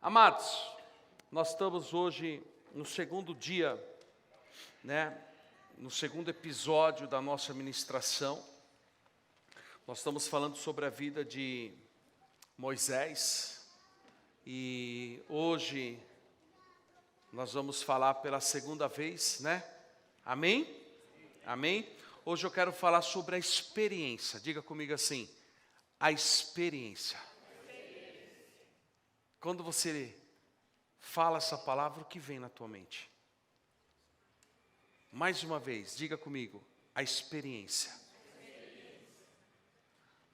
Amados, nós estamos hoje no segundo dia, no segundo episódio da nossa ministração. Nós estamos falando sobre a vida de Moisés e hoje nós vamos falar pela segunda vez, Amém? Amém? Hoje eu quero falar sobre a experiência. Diga comigo assim, a experiência. Quando você fala essa palavra, o que vem na tua mente? Mais uma vez, diga comigo, a experiência.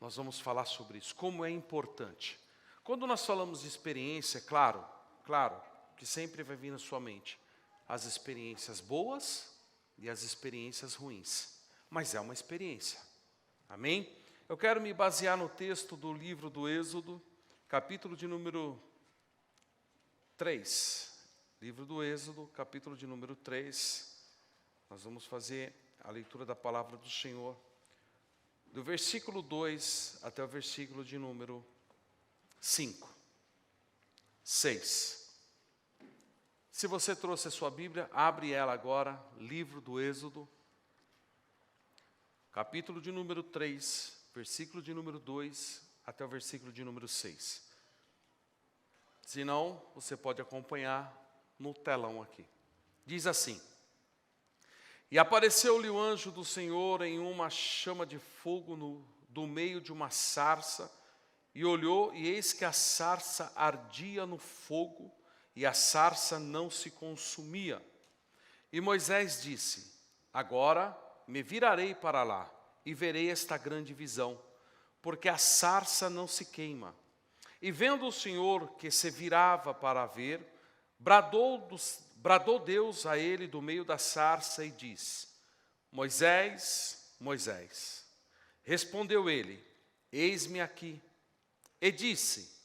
Nós vamos falar sobre isso, como é importante. Quando nós falamos de experiência, claro, que sempre vai vir na sua mente as experiências boas e as experiências ruins. Mas é uma experiência, amém? Eu quero me basear no texto do livro do Êxodo, capítulo de número 3. Livro do Êxodo, capítulo de número 3. Nós vamos fazer a leitura da palavra do Senhor, do versículo 2 até o versículo de número 6. Se você trouxe a sua Bíblia, abre ela agora, livro do Êxodo, capítulo de número 3, versículo de número 2 até o versículo de número 6. Se não, você pode acompanhar no telão aqui. Diz assim: E apareceu-lhe o anjo do Senhor em uma chama de fogo do meio de uma sarça, e olhou, e eis que a sarça ardia no fogo, e a sarça não se consumia. E Moisés disse: Agora me virarei para lá, e verei esta grande visão, porque a sarça não se queima. E vendo o Senhor que se virava para ver, bradou Deus a ele do meio da sarça e disse: Moisés, Moisés. Respondeu ele: Eis-me aqui. E disse: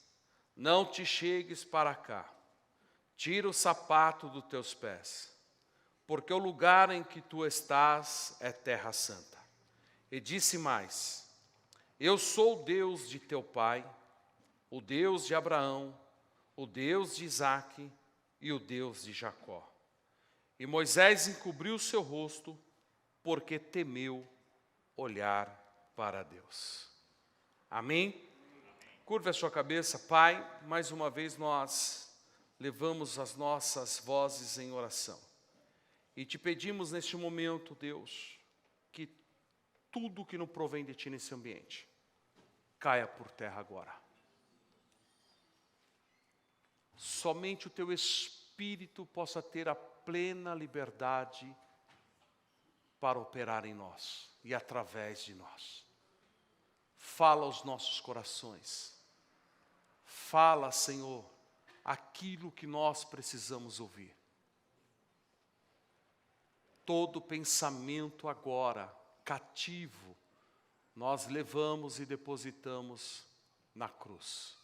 Não te chegues para cá, tira o sapato dos teus pés, porque o lugar em que tu estás é terra santa. E disse mais: Eu sou o Deus de teu pai, o Deus de Abraão, o Deus de Isaque e o Deus de Jacó. E Moisés encobriu o seu rosto, porque temeu olhar para Deus. Amém? Curva a sua cabeça. Pai, mais uma vez nós levamos as nossas vozes em oração. E te pedimos neste momento, Deus, que tudo que não provém de Ti nesse ambiente caia por terra agora. Somente o Teu Espírito possa ter a plena liberdade para operar em nós e através de nós. Fala aos nossos corações. Fala, Senhor, aquilo que nós precisamos ouvir. Todo pensamento agora cativo, nós levamos e depositamos na cruz.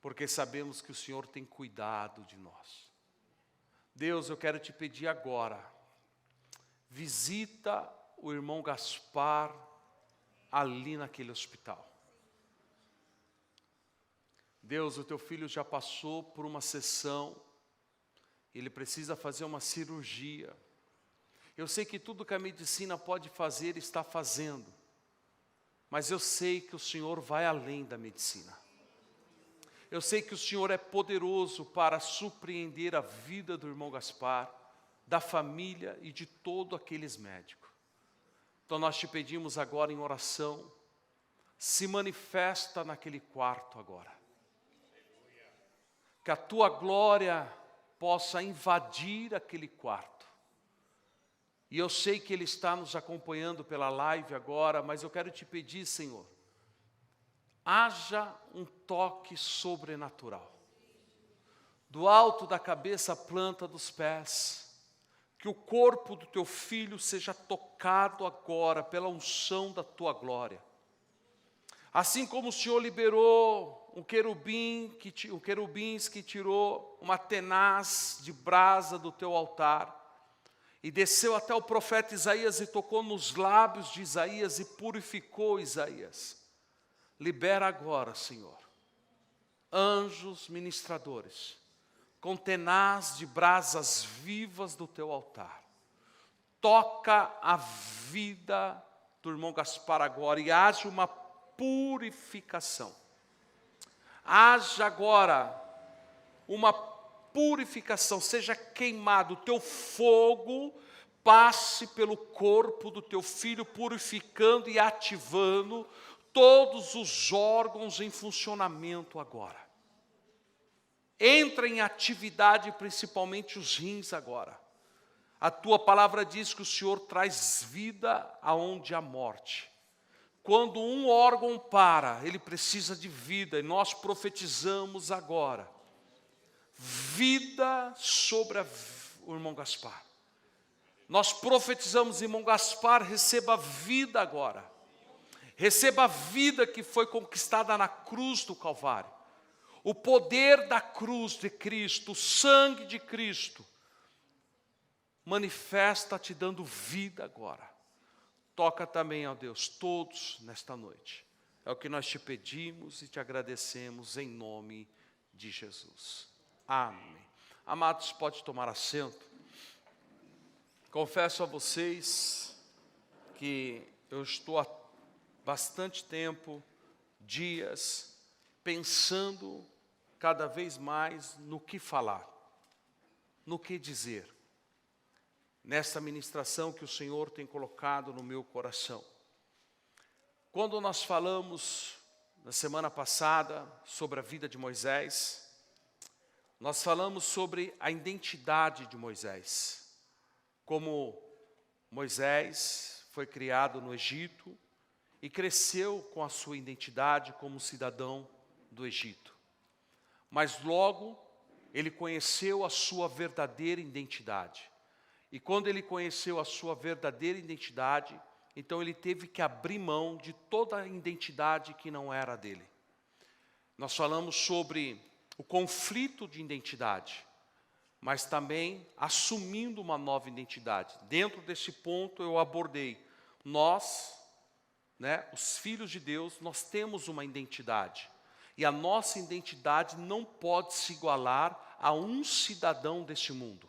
Porque sabemos que o Senhor tem cuidado de nós. Deus, eu quero te pedir agora, visita o irmão Gaspar ali naquele hospital. Deus, o teu filho já passou por uma sessão, ele precisa fazer uma cirurgia. Eu sei que tudo que a medicina pode fazer, está fazendo, mas eu sei que o Senhor vai além da medicina. Eu sei que o Senhor é poderoso para surpreender a vida do irmão Gaspar, da família e de todos aqueles médicos. Então nós te pedimos agora em oração, se manifesta naquele quarto agora. Que a tua glória possa invadir aquele quarto. E eu sei que Ele está nos acompanhando pela live agora, mas eu quero te pedir, Senhor, haja um toque sobrenatural. Do alto da cabeça à planta dos pés, que o corpo do teu filho seja tocado agora pela unção da tua glória. Assim como o Senhor liberou querubins que tirou uma tenaz de brasa do teu altar, e desceu até o profeta Isaías e tocou nos lábios de Isaías e purificou Isaías. Libera agora, Senhor, anjos ministradores, com tenaz de brasas vivas do teu altar. Toca a vida do irmão Gaspar agora e haja uma purificação. Haja agora uma purificação, seja queimado, o teu fogo passe pelo corpo do teu filho, purificando e ativando todos os órgãos em funcionamento agora. Entra em atividade principalmente os rins agora. A tua palavra diz que o Senhor traz vida aonde há morte. Quando um órgão para, ele precisa de vida, e nós profetizamos agora. Vida sobre o irmão Gaspar. Nós profetizamos, irmão Gaspar, receba vida agora. Receba a vida que foi conquistada na cruz do Calvário. O poder da cruz de Cristo, o sangue de Cristo, manifesta te dando vida agora. Toca também, ó Deus, todos nesta noite. É o que nós te pedimos e te agradecemos em nome de Jesus. Amém. Amados, pode tomar assento. Confesso a vocês que eu estou há bastante tempo, dias, pensando cada vez mais no que falar, no que dizer, nessa ministração que o Senhor tem colocado no meu coração. Quando nós falamos, na semana passada, sobre a vida de Moisés, nós falamos sobre a identidade de Moisés. Como Moisés foi criado no Egito e cresceu com a sua identidade como cidadão do Egito. Mas logo ele conheceu a sua verdadeira identidade. E quando ele conheceu a sua verdadeira identidade, então ele teve que abrir mão de toda a identidade que não era dele. Nós falamos sobre o conflito de identidade, mas também assumindo uma nova identidade. Dentro desse ponto eu abordei, nós, os filhos de Deus, nós temos uma identidade. E a nossa identidade não pode se igualar a um cidadão deste mundo.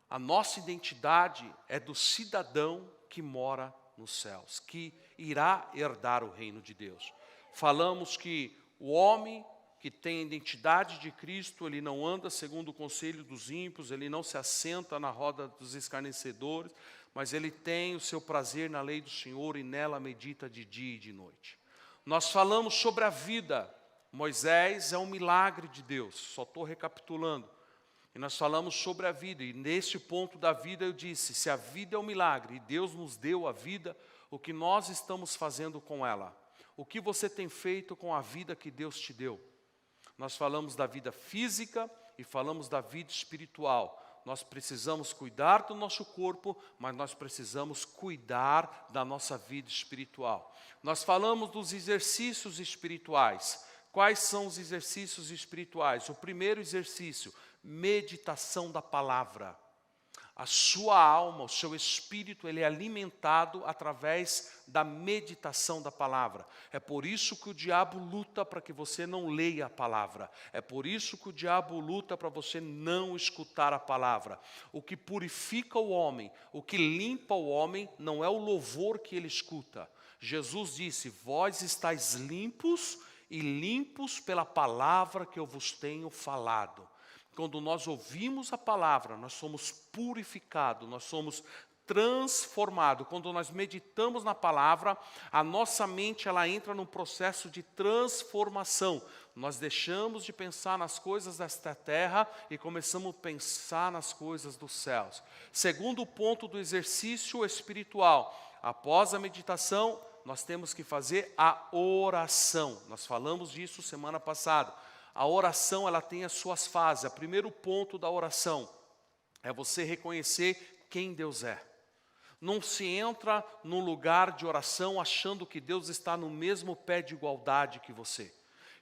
A nossa identidade é do cidadão que mora nos céus, que irá herdar o reino de Deus. Falamos que o homem que tem a identidade de Cristo, ele não anda segundo o conselho dos ímpios, ele não se assenta na roda dos escarnecedores, mas ele tem o seu prazer na lei do Senhor e nela medita de dia e de noite. Nós falamos sobre a vida. Moisés é um milagre de Deus, só estou recapitulando. E nós falamos sobre a vida, e nesse ponto da vida eu disse, se a vida é um milagre, e Deus nos deu a vida, o que nós estamos fazendo com ela? O que você tem feito com a vida que Deus te deu? Nós falamos da vida física e falamos da vida espiritual. Nós precisamos cuidar do nosso corpo, mas nós precisamos cuidar da nossa vida espiritual. Nós falamos dos exercícios espirituais. Quais são os exercícios espirituais? O primeiro exercício, meditação da palavra. A sua alma, o seu espírito, ele é alimentado através da meditação da palavra. É por isso que o diabo luta para que você não leia a palavra. É por isso que o diabo luta para você não escutar a palavra. O que purifica o homem, o que limpa o homem, não é o louvor que ele escuta. Jesus disse, vós estáis limpos e limpos pela palavra que eu vos tenho falado. Quando nós ouvimos a palavra, nós somos purificados, nós somos transformados. Quando nós meditamos na palavra, a nossa mente ela entra num processo de transformação. Nós deixamos de pensar nas coisas desta terra e começamos a pensar nas coisas dos céus. Segundo ponto do exercício espiritual, após a meditação, nós temos que fazer a oração. Nós falamos disso semana passada. A oração, ela tem as suas fases. O primeiro ponto da oração é você reconhecer quem Deus é. Não se entra num lugar de oração achando que Deus está no mesmo pé de igualdade que você.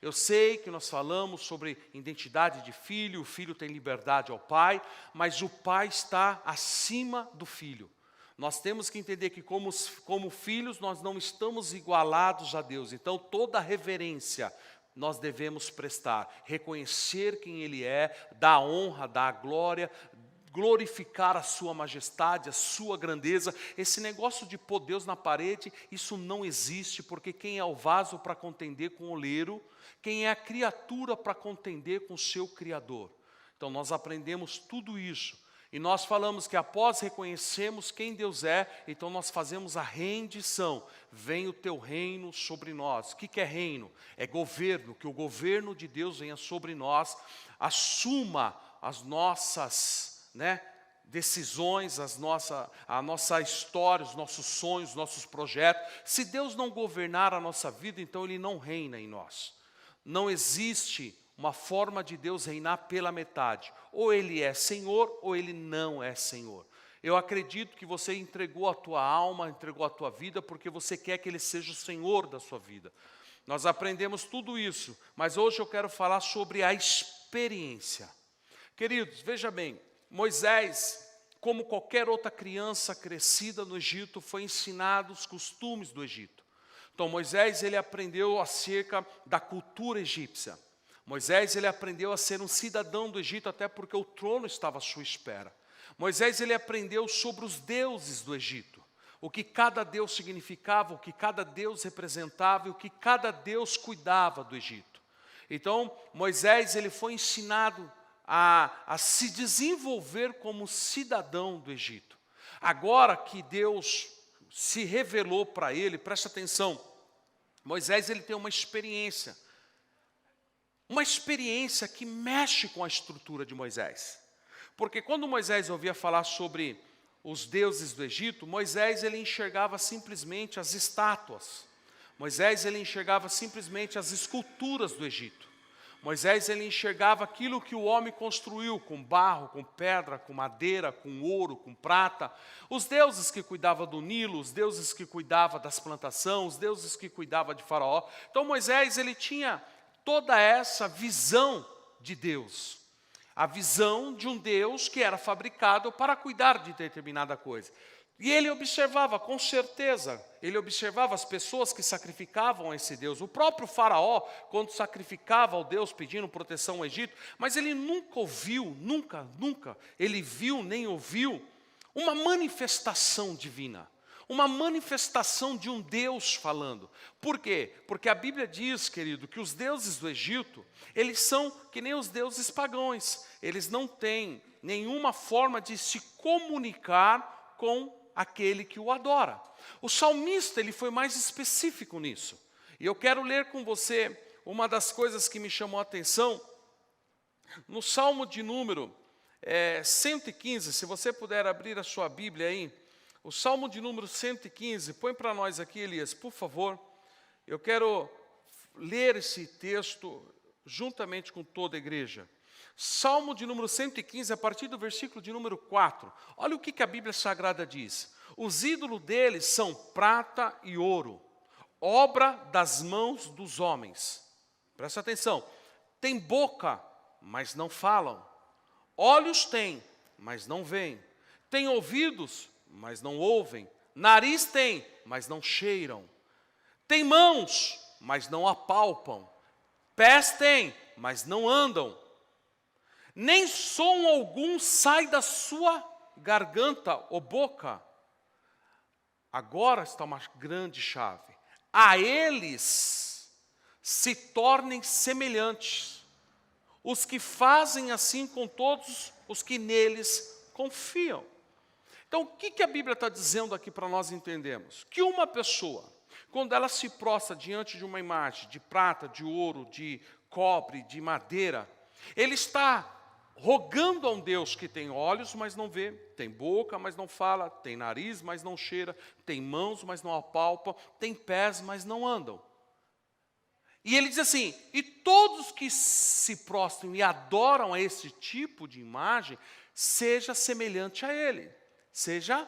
Eu sei que nós falamos sobre identidade de filho, o filho tem liberdade ao pai, mas o pai está acima do filho. Nós temos que entender que como filhos nós não estamos igualados a Deus. Então toda reverência, nós devemos prestar, reconhecer quem Ele é, dar honra, dar glória, glorificar a sua majestade, a sua grandeza. Esse negócio de pôr Deus na parede, isso não existe, porque quem é o vaso para contender com o oleiro, quem é a criatura para contender com o seu Criador. Então nós aprendemos tudo isso. E nós falamos que após reconhecermos quem Deus é, então nós fazemos a rendição. Vem o teu reino sobre nós. O que é reino? É governo, que o governo de Deus venha sobre nós, assuma as nossas decisões, a nossa história, os nossos sonhos, os nossos projetos. Se Deus não governar a nossa vida, então Ele não reina em nós. Não existe uma forma de Deus reinar pela metade. Ou Ele é Senhor, ou Ele não é Senhor. Eu acredito que você entregou a tua alma, entregou a tua vida, porque você quer que Ele seja o Senhor da sua vida. Nós aprendemos tudo isso, mas hoje eu quero falar sobre a experiência. Queridos, veja bem, Moisés, como qualquer outra criança crescida no Egito, foi ensinado os costumes do Egito. Então Moisés, ele aprendeu acerca da cultura egípcia. Moisés, ele aprendeu a ser um cidadão do Egito, até porque o trono estava à sua espera. Moisés, ele aprendeu sobre os deuses do Egito, o que cada deus significava, o que cada deus representava e o que cada deus cuidava do Egito. Então, Moisés, ele foi ensinado a se desenvolver como cidadão do Egito. Agora que Deus se revelou para ele, presta atenção, Moisés, ele tem uma experiência que mexe com a estrutura de Moisés. Porque quando Moisés ouvia falar sobre os deuses do Egito, Moisés, ele enxergava simplesmente as estátuas. Moisés, ele enxergava simplesmente as esculturas do Egito. Moisés, ele enxergava aquilo que o homem construiu com barro, com pedra, com madeira, com ouro, com prata. Os deuses que cuidavam do Nilo, os deuses que cuidavam das plantações, os deuses que cuidavam de Faraó. Então Moisés, ele tinha toda essa visão de Deus. A visão de um Deus que era fabricado para cuidar de determinada coisa. E ele observava, com certeza, ele observava as pessoas que sacrificavam a esse Deus. O próprio Faraó, quando sacrificava ao Deus pedindo proteção ao Egito, mas ele nunca ouviu, nunca, ele viu nem ouviu uma manifestação divina. Uma manifestação de um Deus falando. Por quê? Porque a Bíblia diz, querido, que os deuses do Egito, eles são que nem os deuses pagãos. Eles não têm nenhuma forma de se comunicar com aquele que o adora. O salmista, ele foi mais específico nisso. E eu quero ler com você uma das coisas que me chamou a atenção. No Salmo de número 115, se você puder abrir a sua Bíblia aí, o Salmo de número 115, põe para nós aqui, Elias, por favor. Eu quero ler esse texto juntamente com toda a igreja. Salmo de número 115, a partir do versículo de número 4. Olha o que a Bíblia Sagrada diz. Os ídolos deles são prata e ouro, obra das mãos dos homens. Presta atenção. Tem boca, mas não falam. Olhos têm, mas não veem. Tem ouvidos, mas não ouvem. Nariz tem, mas não cheiram. Tem mãos, mas não apalpam. Pés têm, mas não andam. Nem som algum sai da sua garganta ou boca. Agora está uma grande chave. A eles se tornem semelhantes os que fazem assim com todos os que neles confiam. Então, o que a Bíblia está dizendo aqui para nós entendermos? Que uma pessoa, quando ela se prostra diante de uma imagem de prata, de ouro, de cobre, de madeira, ele está rogando a um Deus que tem olhos, mas não vê, tem boca, mas não fala, tem nariz, mas não cheira, tem mãos, mas não apalpam, tem pés, mas não andam. E ele diz assim, e todos que se prostram e adoram a esse tipo de imagem, seja semelhante a ele, seja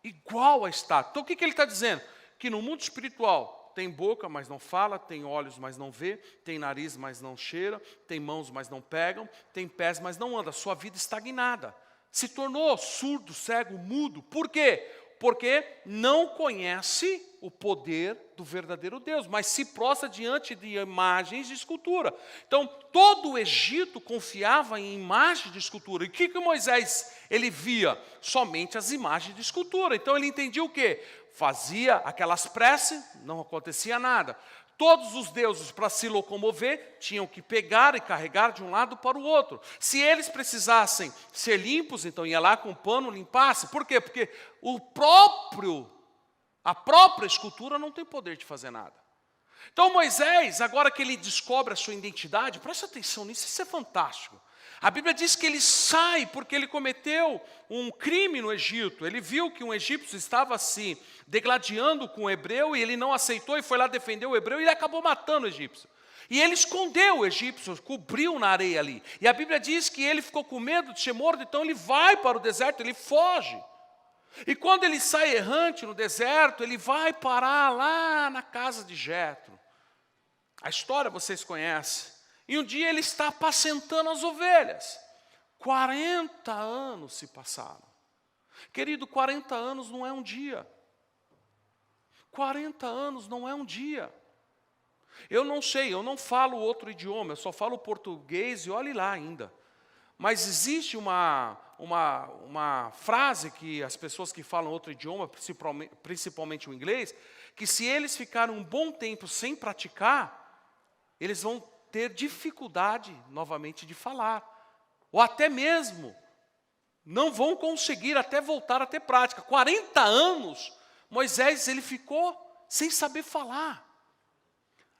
igual a estátua. Então o que ele está dizendo? Que no mundo espiritual tem boca, mas não fala, tem olhos, mas não vê, tem nariz, mas não cheira, tem mãos, mas não pegam, tem pés, mas não anda. Sua vida estagnada. Se tornou surdo, cego, mudo. Por quê? Porque não conhece o poder do verdadeiro Deus, mas se prostra diante de imagens de escultura. Então, todo o Egito confiava em imagens de escultura. E o que Moisés ele via? Somente as imagens de escultura. Então, ele entendia o quê? Fazia aquelas preces, não acontecia nada. Todos os deuses, para se locomover, tinham que pegar e carregar de um lado para o outro. Se eles precisassem ser limpos, então ia lá com um pano, limpasse. Por quê? Porque a própria escultura não tem poder de fazer nada. Então Moisés, agora que ele descobre a sua identidade, presta atenção nisso, isso é fantástico. A Bíblia diz que ele sai porque ele cometeu um crime no Egito. Ele viu que um egípcio estava se degladiando com o hebreu e ele não aceitou e foi lá defender o hebreu e ele acabou matando o egípcio. E ele escondeu o egípcio, cobriu na areia ali. E a Bíblia diz que ele ficou com medo de ser morto, então ele vai para o deserto, ele foge. E quando ele sai errante no deserto, ele vai parar lá na casa de Jetro. A história vocês conhecem. E um dia ele está apacentando as ovelhas. 40 anos se passaram. Querido, 40 anos não é um dia. 40 anos não é um dia. Eu não sei, eu não falo outro idioma, eu só falo português e olhe lá ainda. Mas existe uma frase que as pessoas que falam outro idioma, principalmente o inglês, que se eles ficarem um bom tempo sem praticar, eles vão ter dificuldade novamente de falar. Ou até mesmo não vão conseguir até voltar a ter prática. 40 anos, Moisés ele ficou sem saber falar.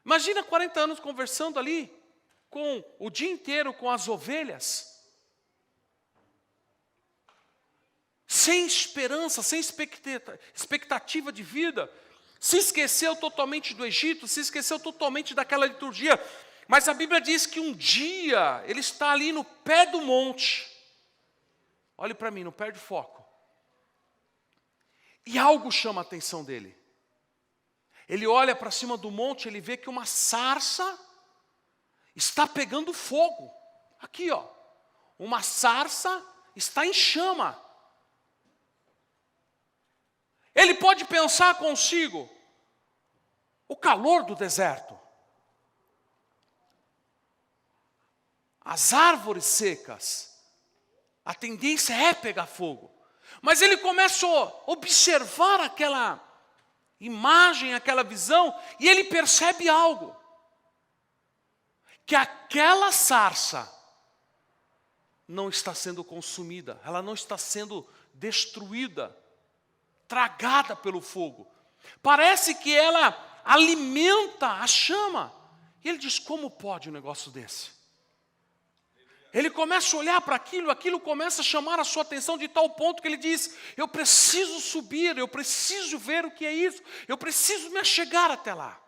Imagina 40 anos conversando ali, com o dia inteiro com as ovelhas. Sem esperança, sem expectativa de vida, se esqueceu totalmente do Egito, se esqueceu totalmente daquela liturgia. Mas a Bíblia diz que um dia ele está ali no pé do monte. Olhe para mim, não perde foco. E algo chama a atenção dele. Ele olha para cima do monte, ele vê que uma sarça está pegando fogo. Aqui, ó. Uma sarça está em chama. Ele pode pensar consigo, o calor do deserto, as árvores secas, a tendência é pegar fogo. Mas ele começa a observar aquela imagem, aquela visão, e ele percebe algo. Que aquela sarça não está sendo consumida, ela não está sendo destruída, tragada pelo fogo. Parece que ela alimenta a chama. E ele diz, como pode um negócio desse? Ele começa a olhar para aquilo começa a chamar a sua atenção de tal ponto que ele diz, eu preciso subir, eu preciso ver o que é isso, eu preciso me achegar até lá.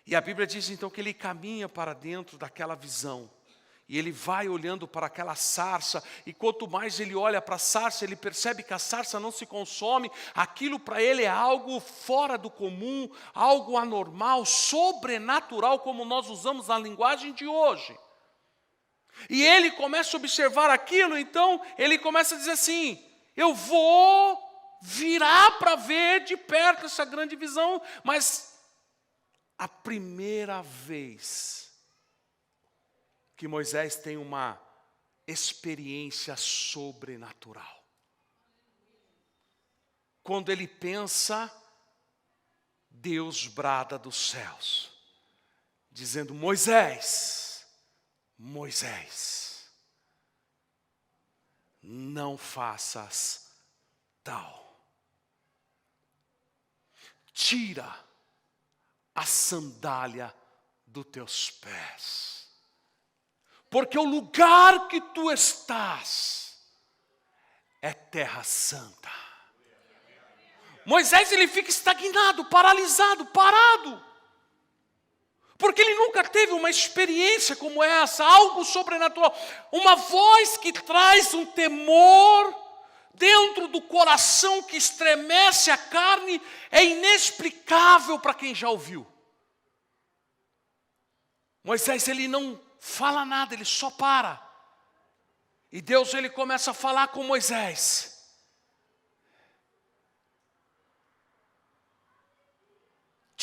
E a Bíblia diz então que ele caminha para dentro daquela visão. E ele vai olhando para aquela sarça, e quanto mais ele olha para a sarça, ele percebe que a sarça não se consome, aquilo para ele é algo fora do comum, algo anormal, sobrenatural, como nós usamos na linguagem de hoje. E ele começa a observar aquilo, então ele começa a dizer assim, eu vou virar para ver de perto essa grande visão, mas a primeira vez que Moisés tem uma experiência sobrenatural. Quando ele pensa, Deus brada dos céus, dizendo, Moisés, Moisés, não faças tal. Tira a sandália dos teus pés. Porque o lugar que tu estás é terra santa. Moisés ele fica estagnado, paralisado, parado. Porque ele nunca teve uma experiência como essa, algo sobrenatural. Uma voz que traz um temor dentro do coração que estremece a carne, é inexplicável para quem já ouviu. Moisés ele não fala nada, ele só para. E Deus ele começa a falar com Moisés.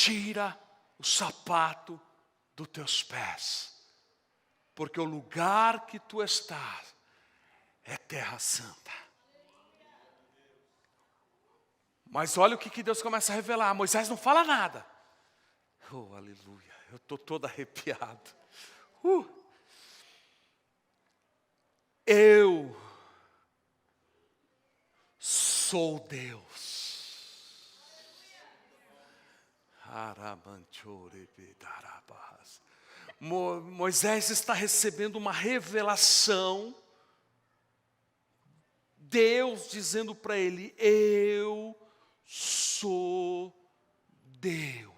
tira o sapato dos teus pés, porque o lugar que tu estás é terra santa. Mas olha o que Deus começa a revelar. Moisés não fala nada. Oh, aleluia, eu estou todo arrepiado. Eu sou Deus. Moisés está recebendo uma revelação. Deus dizendo para ele: eu sou Deus.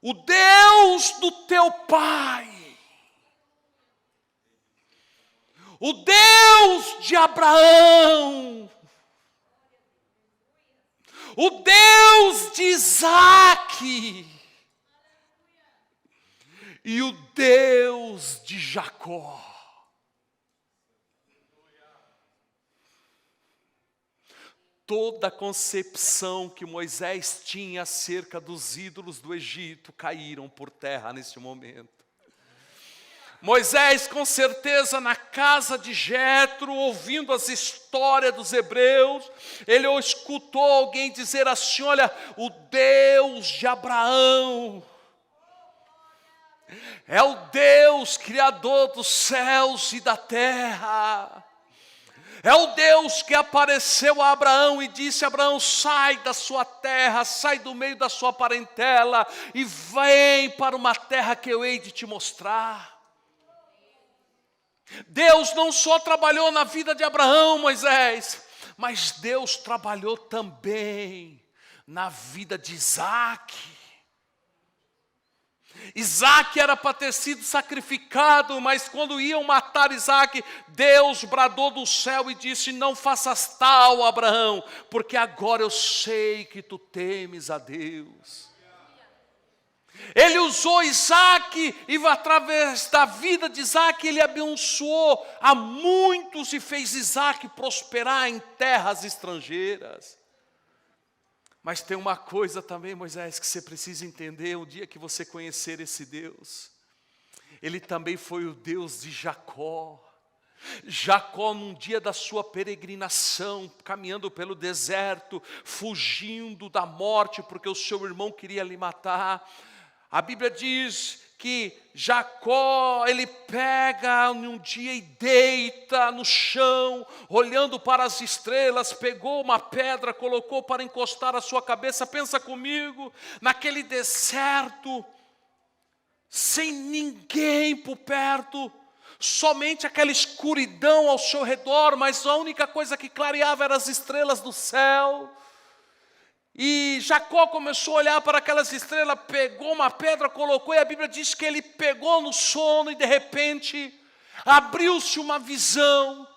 O Deus do teu pai. O Deus de Abraão. O Deus de Isaque. E o Deus de Jacó. Toda a concepção que Moisés tinha acerca dos ídolos do Egito caíram por terra neste momento. Moisés, com certeza, na casa de Jetro, ouvindo as histórias dos hebreus, ele escutou alguém dizer assim: olha, o Deus de Abraão é o Deus criador dos céus e da terra. É o Deus que apareceu a Abraão e disse: Abraão, sai da sua terra, sai do meio da sua parentela e vem para uma terra que eu hei de te mostrar. Deus não só trabalhou na vida de Abraão, Moisés, mas Deus trabalhou também na vida de Isaque. Isaque era para ter sido sacrificado, mas quando iam matar Isaque, Deus bradou do céu e disse: não faças tal, Abraão, porque agora eu sei que tu temes a Deus. Ele usou Isaque e através da vida de Isaque ele abençoou a muitos e fez Isaque prosperar em terras estrangeiras. Mas tem uma coisa também, Moisés, que você precisa entender: o dia que você conhecer esse Deus, Ele também foi o Deus de Jacó. Jacó, num dia da sua peregrinação, caminhando pelo deserto, fugindo da morte, porque o seu irmão queria lhe matar. A Bíblia diz que Jacó, ele pega num dia e deita no chão, olhando para as estrelas, pegou uma pedra, colocou para encostar a sua cabeça. Pensa comigo, naquele deserto, sem ninguém por perto, somente aquela escuridão ao seu redor, mas a única coisa que clareava eram as estrelas do céu. E Jacó começou a olhar para aquelas estrelas, pegou uma pedra, colocou, e a Bíblia diz que ele pegou no sono e de repente abriu-se uma visão.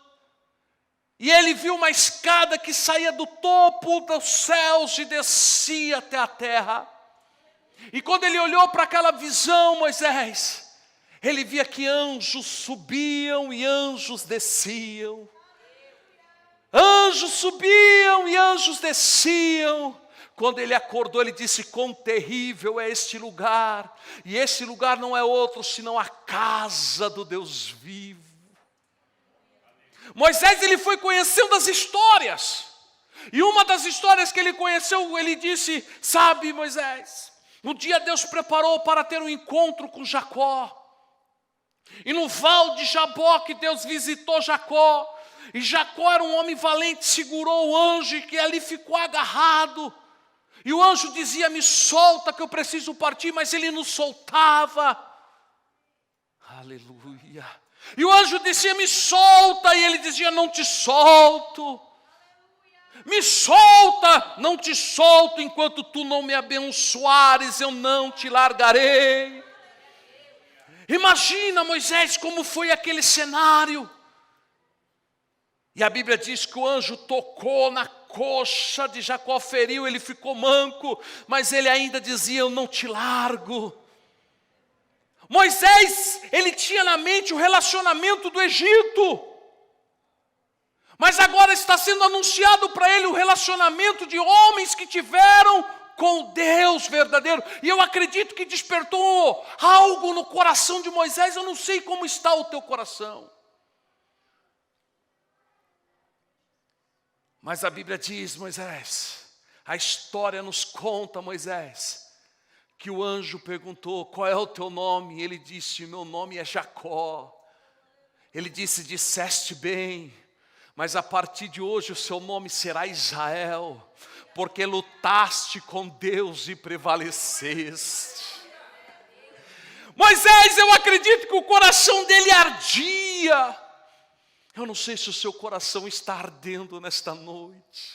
E ele viu uma escada que saía do topo dos céus e descia até a terra. E quando ele olhou para aquela visão, Moisés, ele via que anjos subiam e anjos desciam. Anjos subiam e anjos desciam. Quando ele acordou, ele disse: quão terrível é este lugar. E este lugar não é outro senão a casa do Deus vivo. Moisés, ele foi conhecendo as histórias. E uma das histórias que ele conheceu, ele disse: sabe, Moisés, um dia Deus preparou para ter um encontro com Jacó. E no val de Jaboque Deus visitou Jacó. E Jacó era um homem valente, segurou o anjo que ali ficou agarrado. E o anjo dizia: me solta que eu preciso partir, mas ele não soltava. Aleluia. E o anjo dizia: me solta, e ele dizia: não te solto. Me solta, não te solto, enquanto tu não me abençoares, eu não te largarei. Imagina, Moisés, como foi aquele cenário. E a Bíblia diz que o anjo tocou na coxa de Jacó, feriu, ele ficou manco, mas ele ainda dizia: eu não te largo. Moisés, ele tinha na mente o relacionamento do Egito. Mas agora está sendo anunciado para ele o relacionamento de homens que tiveram com Deus verdadeiro. E eu acredito que despertou algo no coração de Moisés. Eu não sei como está o teu coração. Mas a Bíblia diz, Moisés, a história nos conta, Moisés, que o anjo perguntou, qual é o teu nome? E ele disse, meu nome é Jacó. Ele disse, disseste bem, mas a partir de hoje o seu nome será Israel, porque lutaste com Deus e prevaleceste. Moisés, eu acredito que o coração dele ardia. Eu não sei se o seu coração está ardendo nesta noite,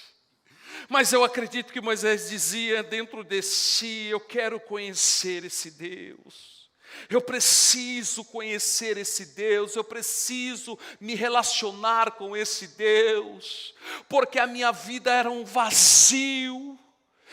mas eu acredito que Moisés dizia dentro de si, eu quero conhecer esse Deus. Eu preciso conhecer esse Deus, eu preciso me relacionar com esse Deus, porque a minha vida era um vazio,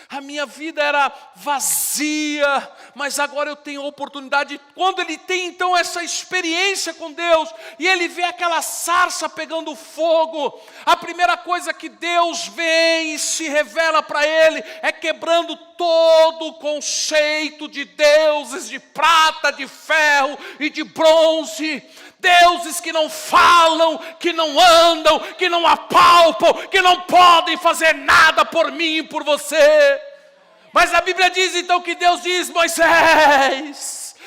a minha vida era vazia, mas agora eu tenho a oportunidade. Quando ele tem então essa experiência com Deus, e ele vê aquela sarça pegando fogo, a primeira coisa que Deus vem e se revela para ele, é quebrando todo o conceito de deuses de prata, de ferro e de bronze. Deuses que não falam, que não andam, que não apalpam, que não podem fazer nada por mim e por você. Mas a Bíblia diz então que Deus diz, Moisés,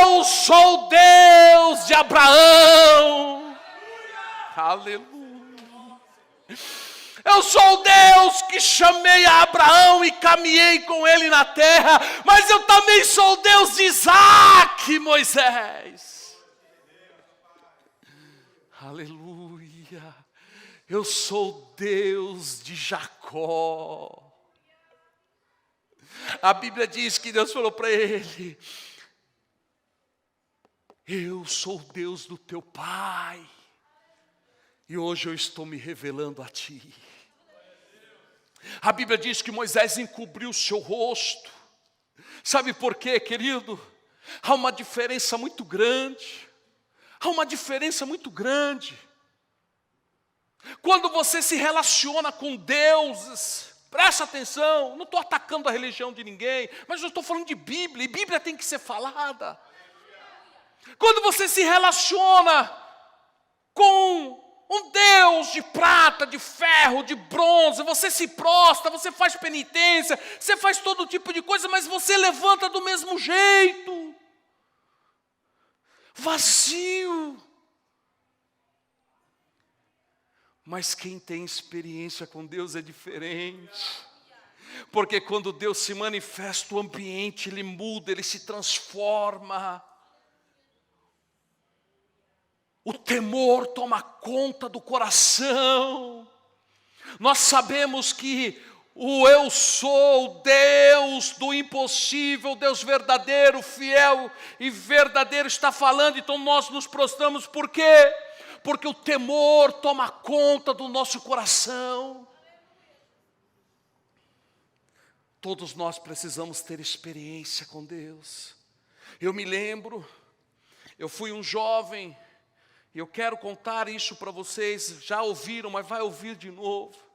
eu sou Deus de Abraão. Aleluia. Eu sou o Deus que chamei a Abraão e caminhei com ele na terra, mas eu também sou o Deus de Isaac, Moisés. Aleluia, eu sou Deus de Jacó. A Bíblia diz que Deus falou para ele, eu sou Deus do teu pai, e hoje eu estou me revelando a ti. A Bíblia diz que Moisés encobriu o seu rosto. Sabe por quê, querido? Há uma diferença muito grande. Há uma diferença muito grande. Quando você se relaciona com deuses, presta atenção, não estou atacando a religião de ninguém, mas eu estou falando de Bíblia, e Bíblia tem que ser falada. Quando você se relaciona com um Deus de prata, de ferro, de bronze, você se prostra, você faz penitência, você faz todo tipo de coisa, mas você levanta do mesmo jeito. Vazio. Mas quem tem experiência com Deus é diferente. Porque quando Deus se manifesta, o ambiente ele muda, ele se transforma. O temor toma conta do coração. Nós sabemos que o eu sou, Deus do impossível, Deus verdadeiro, fiel e verdadeiro está falando, então nós nos prostramos, por quê? Porque o temor toma conta do nosso coração. Todos nós precisamos ter experiência com Deus. Eu me lembro, eu fui um jovem, e eu quero contar isso para vocês, já ouviram, mas vai ouvir de novo.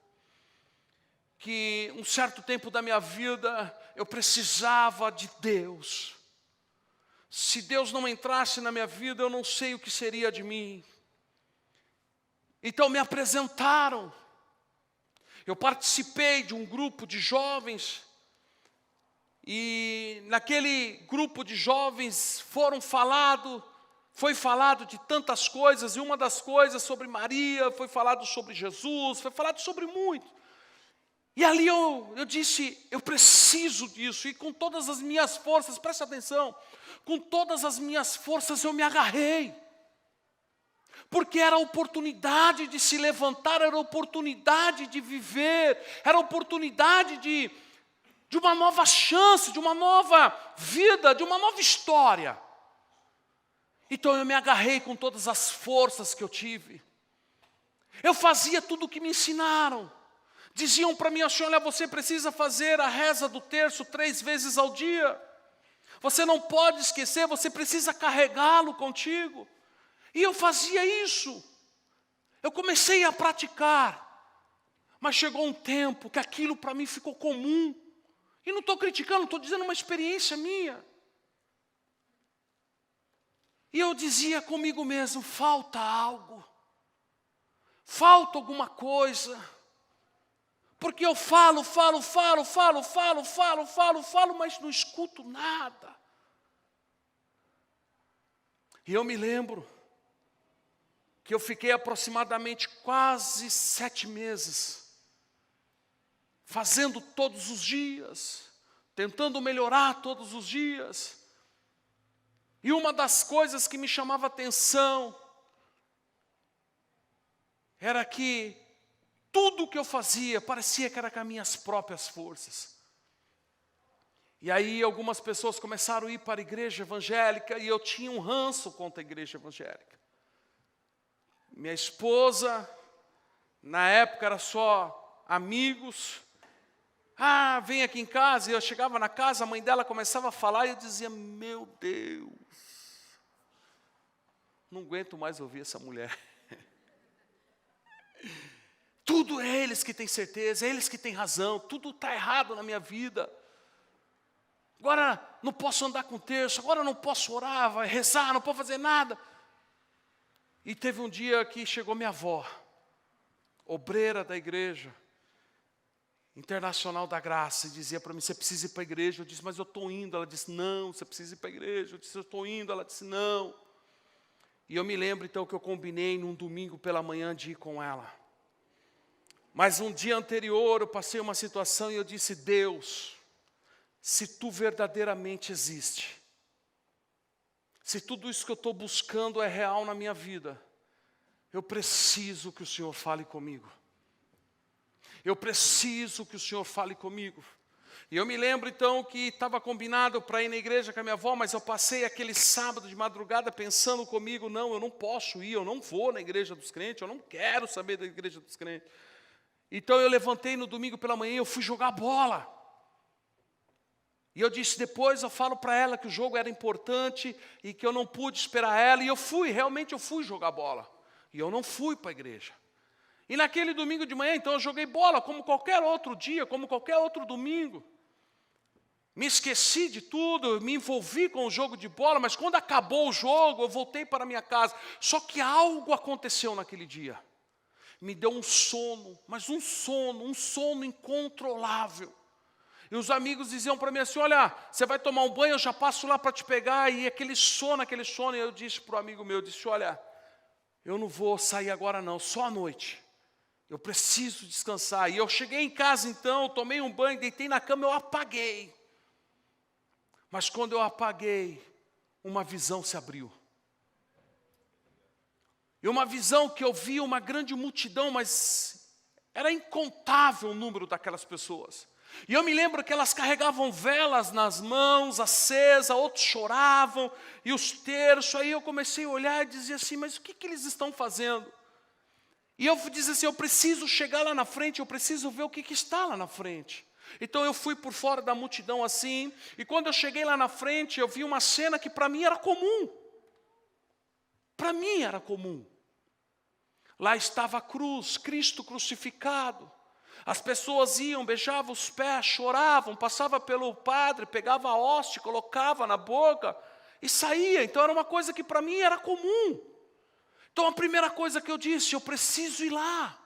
Que um certo tempo da minha vida, eu precisava de Deus. Se Deus não entrasse na minha vida, eu não sei o que seria de mim. Então me apresentaram. Eu participei de um grupo de jovens, e naquele grupo de jovens foi falado de tantas coisas, e uma das coisas sobre Maria, foi falado sobre Jesus, foi falado sobre muito. E ali eu disse, eu preciso disso, e com todas as minhas forças, preste atenção, com todas as minhas forças eu me agarrei, porque era a oportunidade de se levantar, era a oportunidade de viver, era a oportunidade de uma nova chance, de uma nova vida, de uma nova história. Então eu me agarrei com todas as forças que eu tive, eu fazia tudo o que me ensinaram. Diziam para mim assim, olha, você precisa fazer a reza do terço 3 vezes ao dia. Você não pode esquecer, você precisa carregá-lo contigo. E eu fazia isso. Eu comecei a praticar, mas chegou um tempo que aquilo para mim ficou comum. E não estou criticando, estou dizendo uma experiência minha. E eu dizia comigo mesmo, falta algo. Falta alguma coisa. Porque eu falo, mas não escuto nada. E eu me lembro que eu fiquei aproximadamente quase 7 meses, fazendo todos os dias, tentando melhorar todos os dias. E uma das coisas que me chamava atenção era que tudo que eu fazia parecia que era com as minhas próprias forças. E aí algumas pessoas começaram a ir para a igreja evangélica e eu tinha um ranço contra a igreja evangélica. Minha esposa, na época era só amigos. Vem aqui em casa. E eu chegava na casa, a mãe dela começava a falar e eu dizia, meu Deus, não aguento mais ouvir essa mulher. Tudo é eles que têm certeza, é eles que têm razão, tudo está errado na minha vida. Agora não posso andar com terço, agora não posso orar, vai rezar, não posso fazer nada. E teve um dia que chegou minha avó, obreira da igreja Internacional da Graça, e dizia para mim, você precisa ir para a igreja. Eu disse, mas eu estou indo. Ela disse, não, você precisa ir para a igreja. Eu disse, eu estou indo. Ela disse, não. E eu me lembro então que eu combinei num domingo pela manhã de ir com ela. Mas um dia anterior eu passei uma situação e eu disse, Deus, se tu verdadeiramente existe, se tudo isso que eu estou buscando é real na minha vida, eu preciso que o Senhor fale comigo. Eu preciso que o Senhor fale comigo. E eu me lembro então que estava combinado para ir na igreja com a minha avó, mas eu passei aquele sábado de madrugada pensando comigo, não, eu não posso ir, eu não vou na igreja dos crentes, eu não quero saber da igreja dos crentes. Então eu levantei no domingo pela manhã e eu fui jogar bola. E eu disse, depois eu falo para ela que o jogo era importante e que eu não pude esperar ela. E eu fui, realmente eu fui jogar bola. E eu não fui para a igreja. E naquele domingo de manhã, então, eu joguei bola como qualquer outro dia, como qualquer outro domingo. Me esqueci de tudo, me envolvi com o jogo de bola, mas quando acabou o jogo, eu voltei para a minha casa. Só que algo aconteceu naquele dia. Me deu um sono, mas um sono incontrolável. E os amigos diziam para mim assim, olha, você vai tomar um banho, eu já passo lá para te pegar. E aquele sono, e eu disse para o amigo meu, disse, olha, eu não vou sair agora não, só à noite. Eu preciso descansar. E eu cheguei em casa então, tomei um banho, deitei na cama, eu apaguei. Mas quando eu apaguei, uma visão se abriu. E uma visão que eu vi uma grande multidão, mas era incontável o número daquelas pessoas. E eu me lembro que elas carregavam velas nas mãos, acesa, outros choravam, e os terços. Aí eu comecei a olhar e dizia assim, mas o que eles estão fazendo? E eu disse assim, eu preciso chegar lá na frente, eu preciso ver o que está lá na frente. Então eu fui por fora da multidão assim, e quando eu cheguei lá na frente, eu vi uma cena que para mim era comum. Para mim era comum. Lá estava a cruz, Cristo crucificado. As pessoas iam, beijavam os pés, choravam, passavam pelo padre, pegava a hóstia, colocava na boca e saía. Então era uma coisa que para mim era comum. Então a primeira coisa que eu disse, eu preciso ir lá.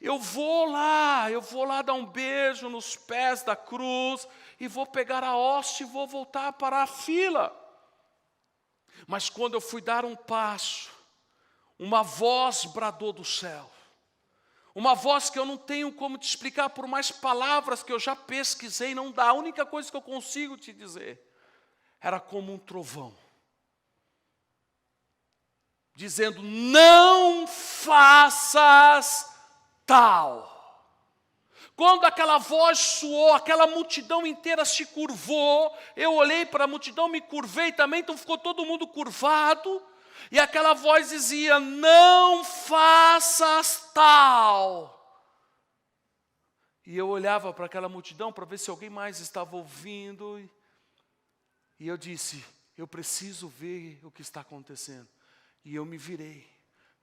Eu vou lá dar um beijo nos pés da cruz e vou pegar a hóstia e vou voltar para a fila. Mas quando eu fui dar um passo, uma voz bradou do céu. Uma voz que eu não tenho como te explicar, por mais palavras que eu já pesquisei, não dá. A única coisa que eu consigo te dizer, era como um trovão. Dizendo, não faças tal. Quando aquela voz soou, aquela multidão inteira se curvou, eu olhei para a multidão, me curvei também, então ficou todo mundo curvado. E aquela voz dizia, não faças tal. E eu olhava para aquela multidão para ver se alguém mais estava ouvindo. E eu disse, eu preciso ver o que está acontecendo. E eu me virei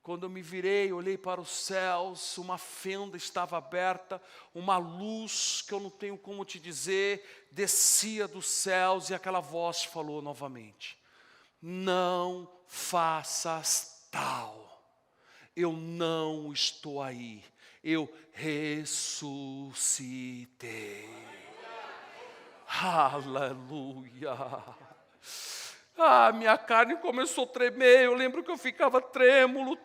Quando eu me virei, olhei para os céus, uma fenda estava aberta, uma luz que eu não tenho como te dizer, descia dos céus e aquela voz falou novamente: não faças tal, eu não estou aí, eu ressuscitei. Aleluia. Minha carne começou a tremer, eu lembro que eu ficava trêmulo,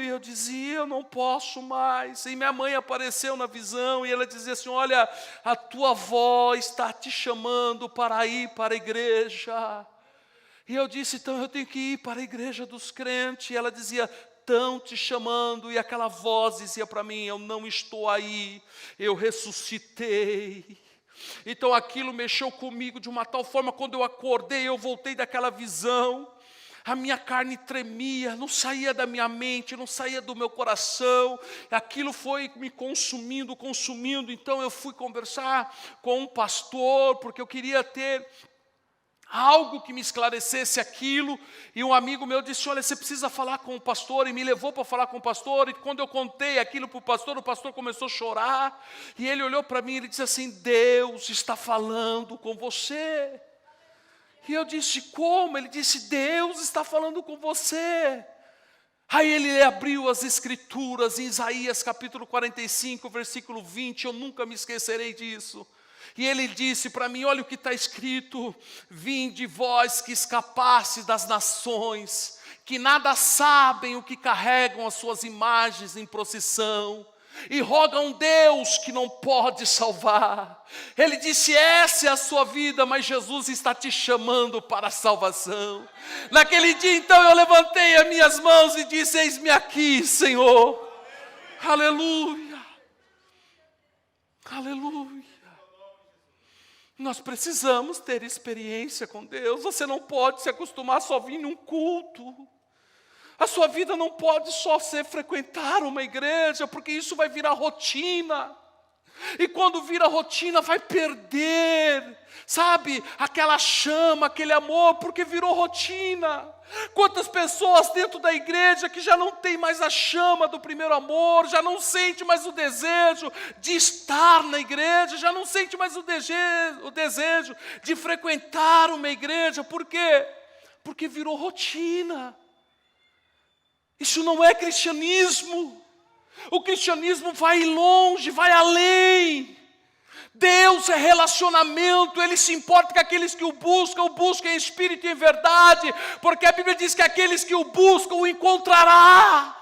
e eu dizia, eu não posso mais. E minha mãe apareceu na visão e ela dizia assim: olha, a tua avó está te chamando para ir para a igreja. E eu disse, então eu tenho que ir para a igreja dos crentes. E ela dizia, estão te chamando. E aquela voz dizia para mim, eu não estou aí, eu ressuscitei. Então aquilo mexeu comigo de uma tal forma, quando eu acordei, eu voltei daquela visão, a minha carne tremia, não saía da minha mente, não saía do meu coração, aquilo foi me consumindo, então eu fui conversar com um pastor, porque eu queria ter algo que me esclarecesse aquilo, e um amigo meu disse, olha, você precisa falar com o pastor, e me levou para falar com o pastor, e quando eu contei aquilo para o pastor começou a chorar, e ele olhou para mim e ele disse assim, Deus está falando com você. E eu disse, como? Ele disse, Deus está falando com você. Aí ele abriu as escrituras, em Isaías capítulo 45, versículo 20, eu nunca me esquecerei disso. E ele disse para mim, olha o que está escrito, vinde vós que escapastes das nações, que nada sabem o que carregam as suas imagens em procissão, e rogam Deus que não pode salvar. Ele disse, essa é a sua vida, mas Jesus está te chamando para a salvação. Naquele dia então eu levantei as minhas mãos e disse, eis-me aqui, Senhor. Aleluia, aleluia. Nós precisamos ter experiência com Deus. Você não pode se acostumar só a vir num culto. A sua vida não pode só ser frequentar uma igreja, porque isso vai virar rotina. E quando vira rotina, vai perder, sabe, aquela chama, aquele amor, porque virou rotina. Quantas pessoas dentro da igreja que já não tem mais a chama do primeiro amor, já não sente mais o desejo de estar na igreja, já não sente mais o desejo de frequentar uma igreja. Por quê? Porque virou rotina. Isso não é cristianismo. O cristianismo vai longe, vai além. Deus é relacionamento, Ele se importa com aqueles que o buscam em espírito e em verdade, porque a Bíblia diz que aqueles que o buscam o encontrará.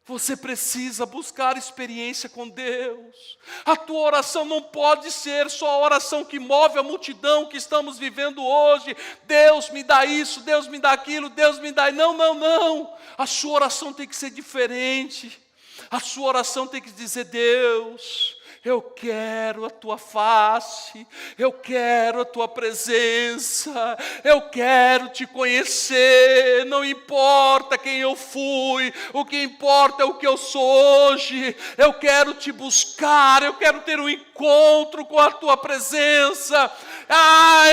Você precisa buscar experiência com Deus. A tua oração não pode ser só a oração que move a multidão que estamos vivendo hoje. Deus me dá isso, Deus me dá aquilo, Deus me dá... Não. A sua oração tem que ser diferente. A sua oração tem que dizer, Deus, eu quero a tua face, eu quero a tua presença, eu quero te conhecer, não importa quem eu fui, o que importa é o que eu sou hoje, eu quero te buscar, eu quero ter um encontro com a tua presença.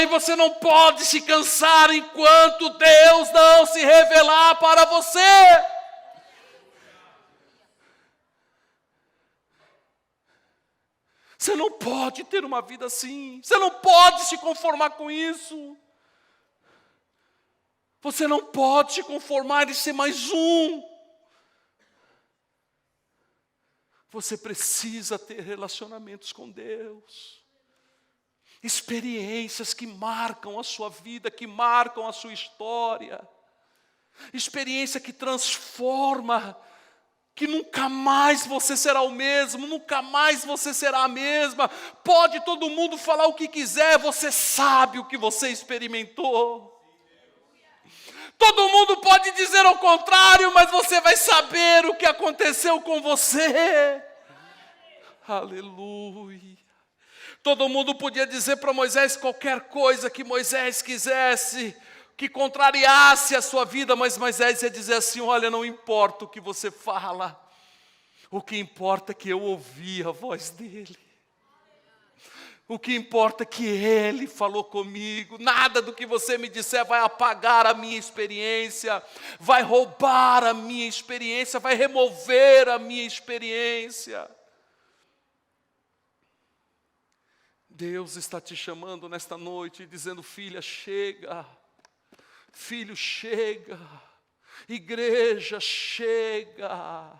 E você não pode se cansar enquanto Deus não se revelar para você. Você não pode ter uma vida assim. Você não pode se conformar com isso. Você não pode se conformar e ser mais um. Você precisa ter relacionamentos com Deus. Experiências que marcam a sua vida, que marcam a sua história. Experiência que transforma, que nunca mais você será o mesmo, nunca mais você será a mesma. Pode todo mundo falar o que quiser, você sabe o que você experimentou. Todo mundo pode dizer ao contrário, mas você vai saber o que aconteceu com você. Aleluia. Todo mundo podia dizer para Moisés qualquer coisa que Moisés quisesse, que contrariasse a sua vida, mas Moisés ia dizer assim, olha, não importa o que você fala, o que importa é que eu ouvi a voz dele. O que importa é que Ele falou comigo. Nada do que você me disser vai apagar a minha experiência, vai roubar a minha experiência, vai remover a minha experiência. Deus está te chamando nesta noite, dizendo: filha, chega. Filho, chega. Igreja, chega.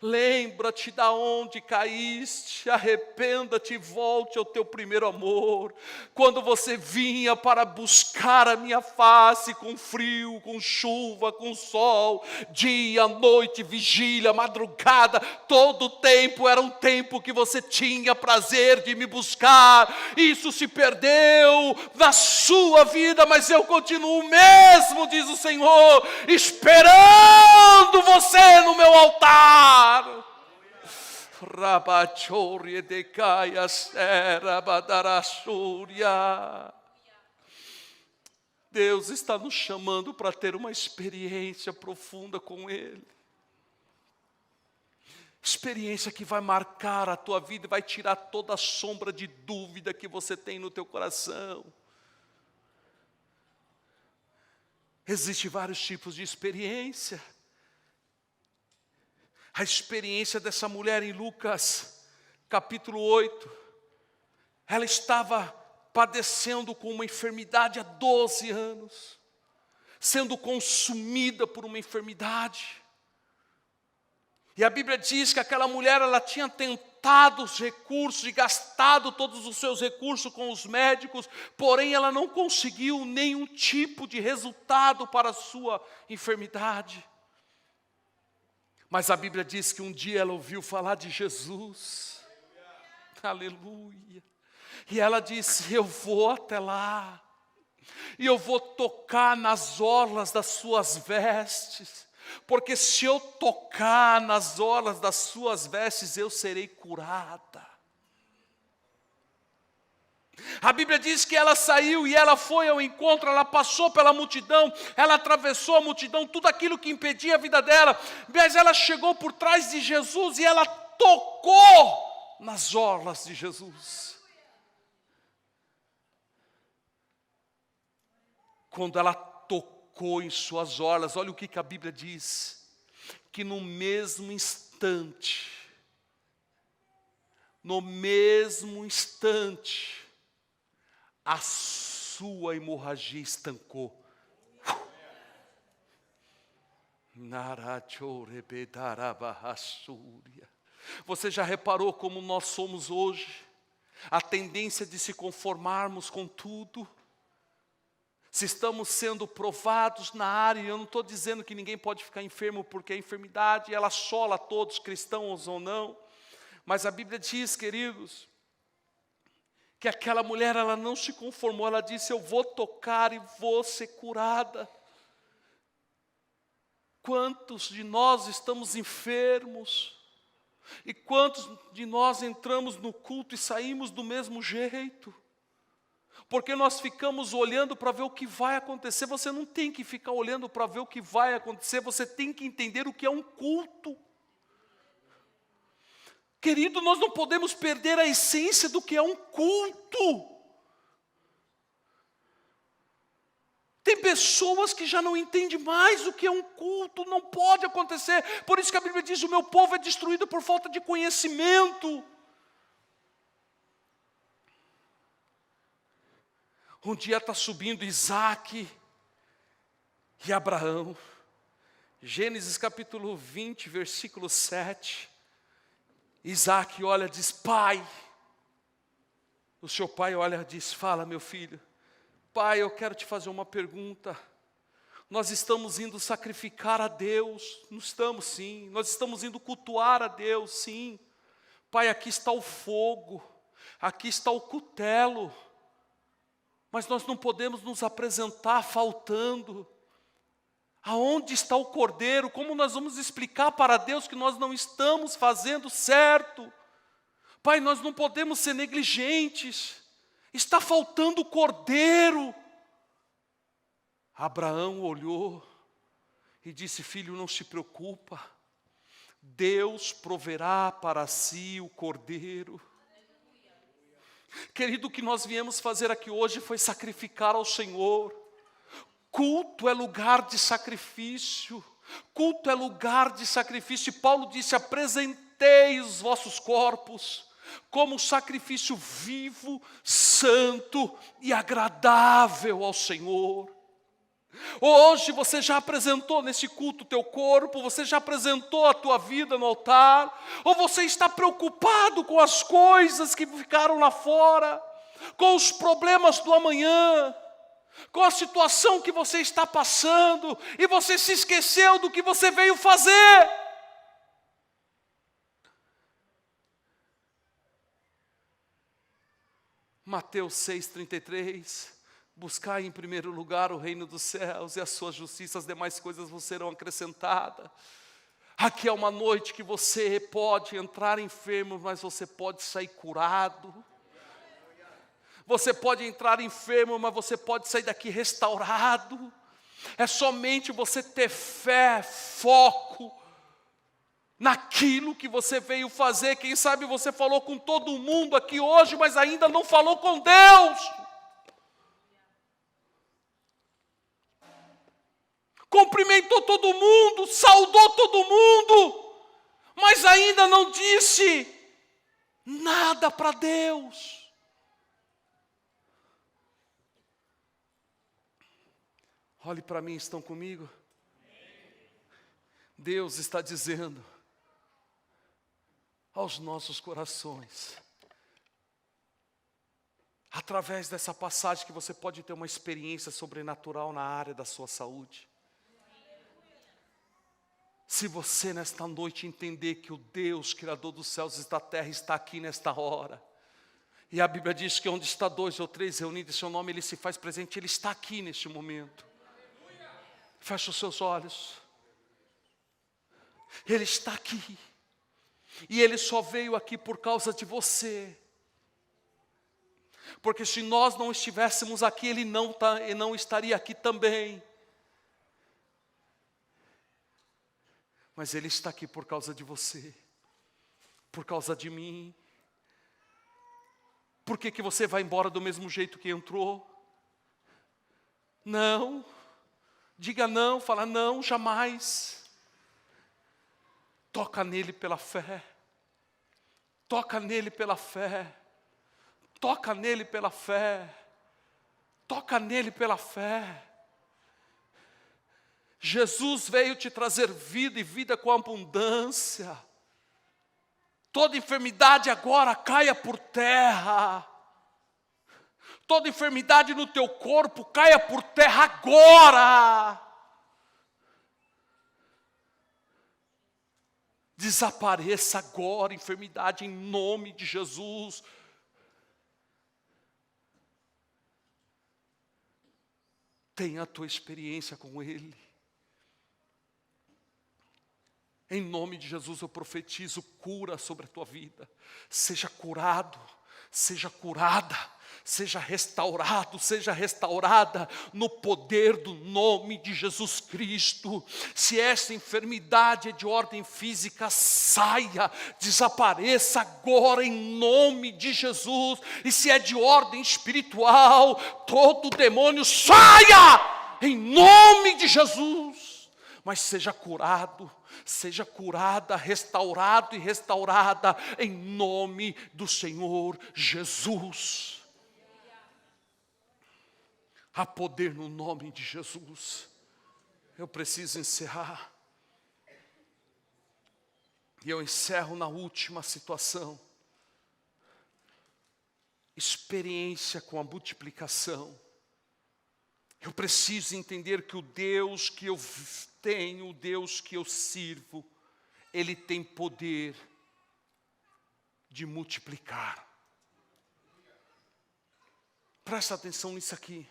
Lembra-te da onde caíste, arrependa-te e volte ao teu primeiro amor. Quando você vinha para buscar a minha face com frio, com chuva, com sol, dia, noite, vigília, madrugada, todo o tempo era um tempo que você tinha prazer de me buscar. Isso se perdeu na sua vida, mas eu continuo o mesmo, diz o Senhor, esperando você no meu altar. Deus está nos chamando para ter uma experiência profunda com Ele. Experiência que vai marcar a tua vida e vai tirar toda a sombra de dúvida que você tem no teu coração. Existem vários tipos de experiência. A experiência dessa mulher em Lucas, capítulo 8, ela estava padecendo com uma enfermidade há 12 anos, sendo consumida por uma enfermidade. E a Bíblia diz que aquela mulher, ela tinha tentado os recursos e gastado todos os seus recursos com os médicos, porém ela não conseguiu nenhum tipo de resultado para a sua enfermidade. Mas a Bíblia diz que um dia ela ouviu falar de Jesus. Aleluia. E ela disse: eu vou até lá, e eu vou tocar nas orlas das suas vestes, porque se eu tocar nas orlas das suas vestes, eu serei curada. A Bíblia diz que ela saiu e ela foi ao encontro, ela passou pela multidão, ela atravessou a multidão, tudo aquilo que impedia a vida dela, mas ela chegou por trás de Jesus e ela tocou nas orlas de Jesus. Quando ela tocou em suas orlas, olha o que a Bíblia diz, que no mesmo instante, a sua hemorragia estancou. Você já reparou como nós somos hoje? A tendência de se conformarmos com tudo. Se estamos sendo provados na área, eu não estou dizendo que ninguém pode ficar enfermo, porque a enfermidade ela assola a todos, cristãos ou não. Mas a Bíblia diz, queridos, que aquela mulher, ela não se conformou, ela disse: eu vou tocar e vou ser curada. Quantos de nós estamos enfermos? E quantos de nós entramos no culto e saímos do mesmo jeito? Porque nós ficamos olhando para ver o que vai acontecer. Você não tem que ficar olhando para ver o que vai acontecer, você tem que entender o que é um culto. Querido, nós não podemos perder a essência do que é um culto. Tem pessoas que já não entendem mais o que é um culto, não pode acontecer. Por isso que a Bíblia diz: o meu povo é destruído por falta de conhecimento. Um dia está subindo Isaac e Abraão. Gênesis capítulo 20, versículo 7. Isaac olha e diz: pai. O seu pai olha e diz: fala, meu filho. Pai, eu quero te fazer uma pergunta. Nós estamos indo sacrificar a Deus? Não estamos, sim. Nós estamos indo cultuar a Deus, sim. Pai, aqui está o fogo, aqui está o cutelo, mas nós não podemos nos apresentar faltando. Aonde está o cordeiro? Como nós vamos explicar para Deus que nós não estamos fazendo certo? Pai, nós não podemos ser negligentes. Está faltando o cordeiro. Abraão olhou e disse: filho, não se preocupa. Deus proverá para si o cordeiro. Querido, o que nós viemos fazer aqui hoje foi sacrificar ao Senhor. Culto é lugar de sacrifício. Culto é lugar de sacrifício. E Paulo disse: apresentei os vossos corpos como sacrifício vivo, santo e agradável ao Senhor. Hoje você já apresentou nesse culto o teu corpo, você já apresentou a tua vida no altar, ou você está preocupado com as coisas que ficaram lá fora, com os problemas do amanhã, com a situação que você está passando, e você se esqueceu do que você veio fazer? Mateus 6,33, buscai em primeiro lugar o reino dos céus e a sua justiça, as demais coisas vos serão acrescentadas. Aqui é uma noite que você pode entrar enfermo, mas você pode sair curado. Você pode entrar enfermo, mas você pode sair daqui restaurado. É somente você ter fé, foco naquilo que você veio fazer. Quem sabe você falou com todo mundo aqui hoje, mas ainda não falou com Deus. Cumprimentou todo mundo, saudou todo mundo, mas ainda não disse nada para Deus. Olhe para mim, estão comigo? Deus está dizendo aos nossos corações, através dessa passagem, que você pode ter uma experiência sobrenatural na área da sua saúde. Se você nesta noite entender que o Deus, Criador dos céus e da terra, está aqui nesta hora, e a Bíblia diz que onde está 2 ou 3 reunidos em seu nome, Ele se faz presente. Ele está aqui neste momento. Feche os seus olhos. Ele está aqui, e Ele só veio aqui por causa de você, porque se nós não estivéssemos aqui, Ele não estaria aqui também. Mas Ele está aqui por causa de você, por causa de mim. Por que você vai embora do mesmo jeito que entrou? Não, diga não, fala não, jamais. Toca nele pela fé, toca nele pela fé, toca nele pela fé, toca nele pela fé. Jesus veio te trazer vida, e vida com abundância. Toda enfermidade agora caia por terra. Toda enfermidade no teu corpo caia por terra agora. Desapareça agora, enfermidade, em nome de Jesus. Tenha a tua experiência com Ele. Em nome de Jesus eu profetizo cura sobre a tua vida. Seja curado, seja curada, seja restaurado, seja restaurada no poder do nome de Jesus Cristo. Se essa enfermidade é de ordem física, saia, desapareça agora em nome de Jesus. E se é de ordem espiritual, todo demônio saia em nome de Jesus. Mas seja curado, seja curada, restaurado e restaurada em nome do Senhor Jesus. Há poder no nome de Jesus. Eu preciso encerrar. E eu encerro na última situação. Experiência com a multiplicação. Eu preciso entender que o Deus que eu tenho, o Deus que eu sirvo, Ele tem poder de multiplicar. Presta atenção nisso aqui.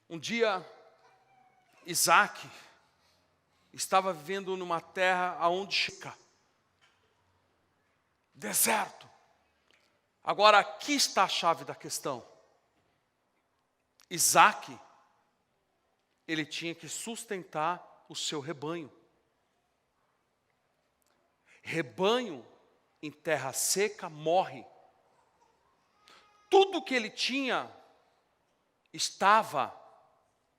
Um dia, Isaac estava vivendo numa terra onde fica deserto. Agora, aqui está a chave da questão. Isaac, ele tinha que sustentar o seu rebanho. Rebanho em terra seca morre. tudo que ele tinha estava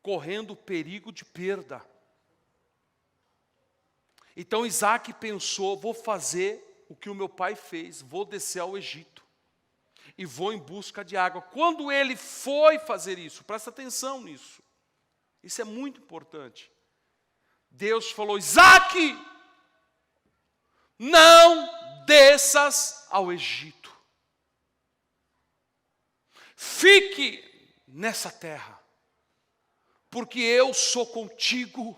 correndo perigo de perda. Então Isaac pensou, vou fazer o que o meu pai fez, vou descer ao Egito e vou em busca de água. Quando ele foi fazer isso, presta atenção nisso, isso é muito importante. Deus falou, Isaac, não desças ao Egito. Fique nessa terra, porque eu sou contigo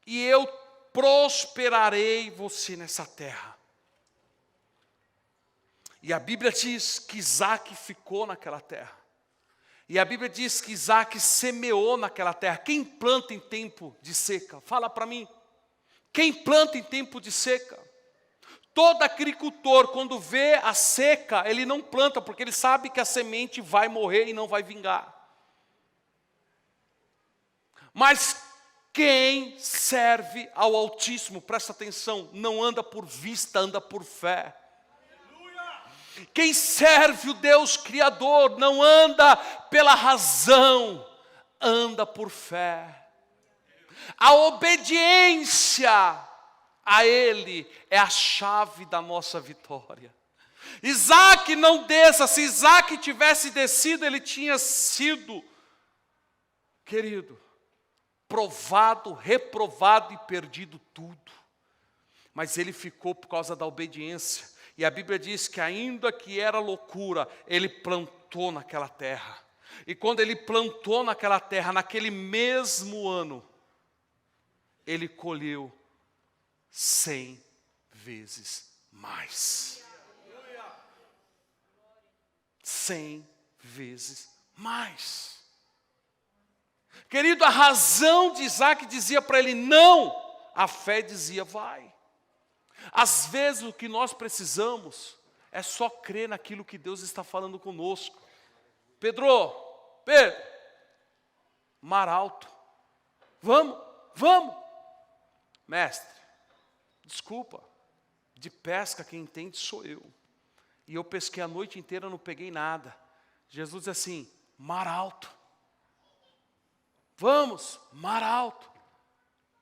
e eu prosperarei você nessa terra. E a Bíblia diz que Isaac ficou naquela terra. E a Bíblia diz que Isaac semeou naquela terra. Quem planta em tempo de seca? Fala para mim. Quem planta em tempo de seca? Todo agricultor, quando vê a seca, ele não planta, porque ele sabe que a semente vai morrer e não vai vingar. Mas quem serve ao Altíssimo, presta atenção, não anda por vista, anda por fé. Quem serve o Deus Criador não anda pela razão, anda por fé. A obediência a Ele é a chave da nossa vitória. Isaac não desça, se Isaac tivesse descido, ele tinha sido, querido, provado, reprovado e perdido tudo. Mas ele ficou por causa da obediência. E a Bíblia diz que ainda que era loucura, ele plantou naquela terra. E quando ele plantou naquela terra, naquele mesmo ano, ele colheu 100 vezes mais. 100 vezes mais. Querido, a razão de Isaac dizia para ele não, a fé dizia vai. Às vezes o que nós precisamos é só crer naquilo que Deus está falando conosco. Pedro, mar alto, vamos. Mestre, desculpa, de pesca quem entende sou eu. E eu pesquei a noite inteira, não peguei nada. Jesus diz assim, mar alto. Vamos, mar alto.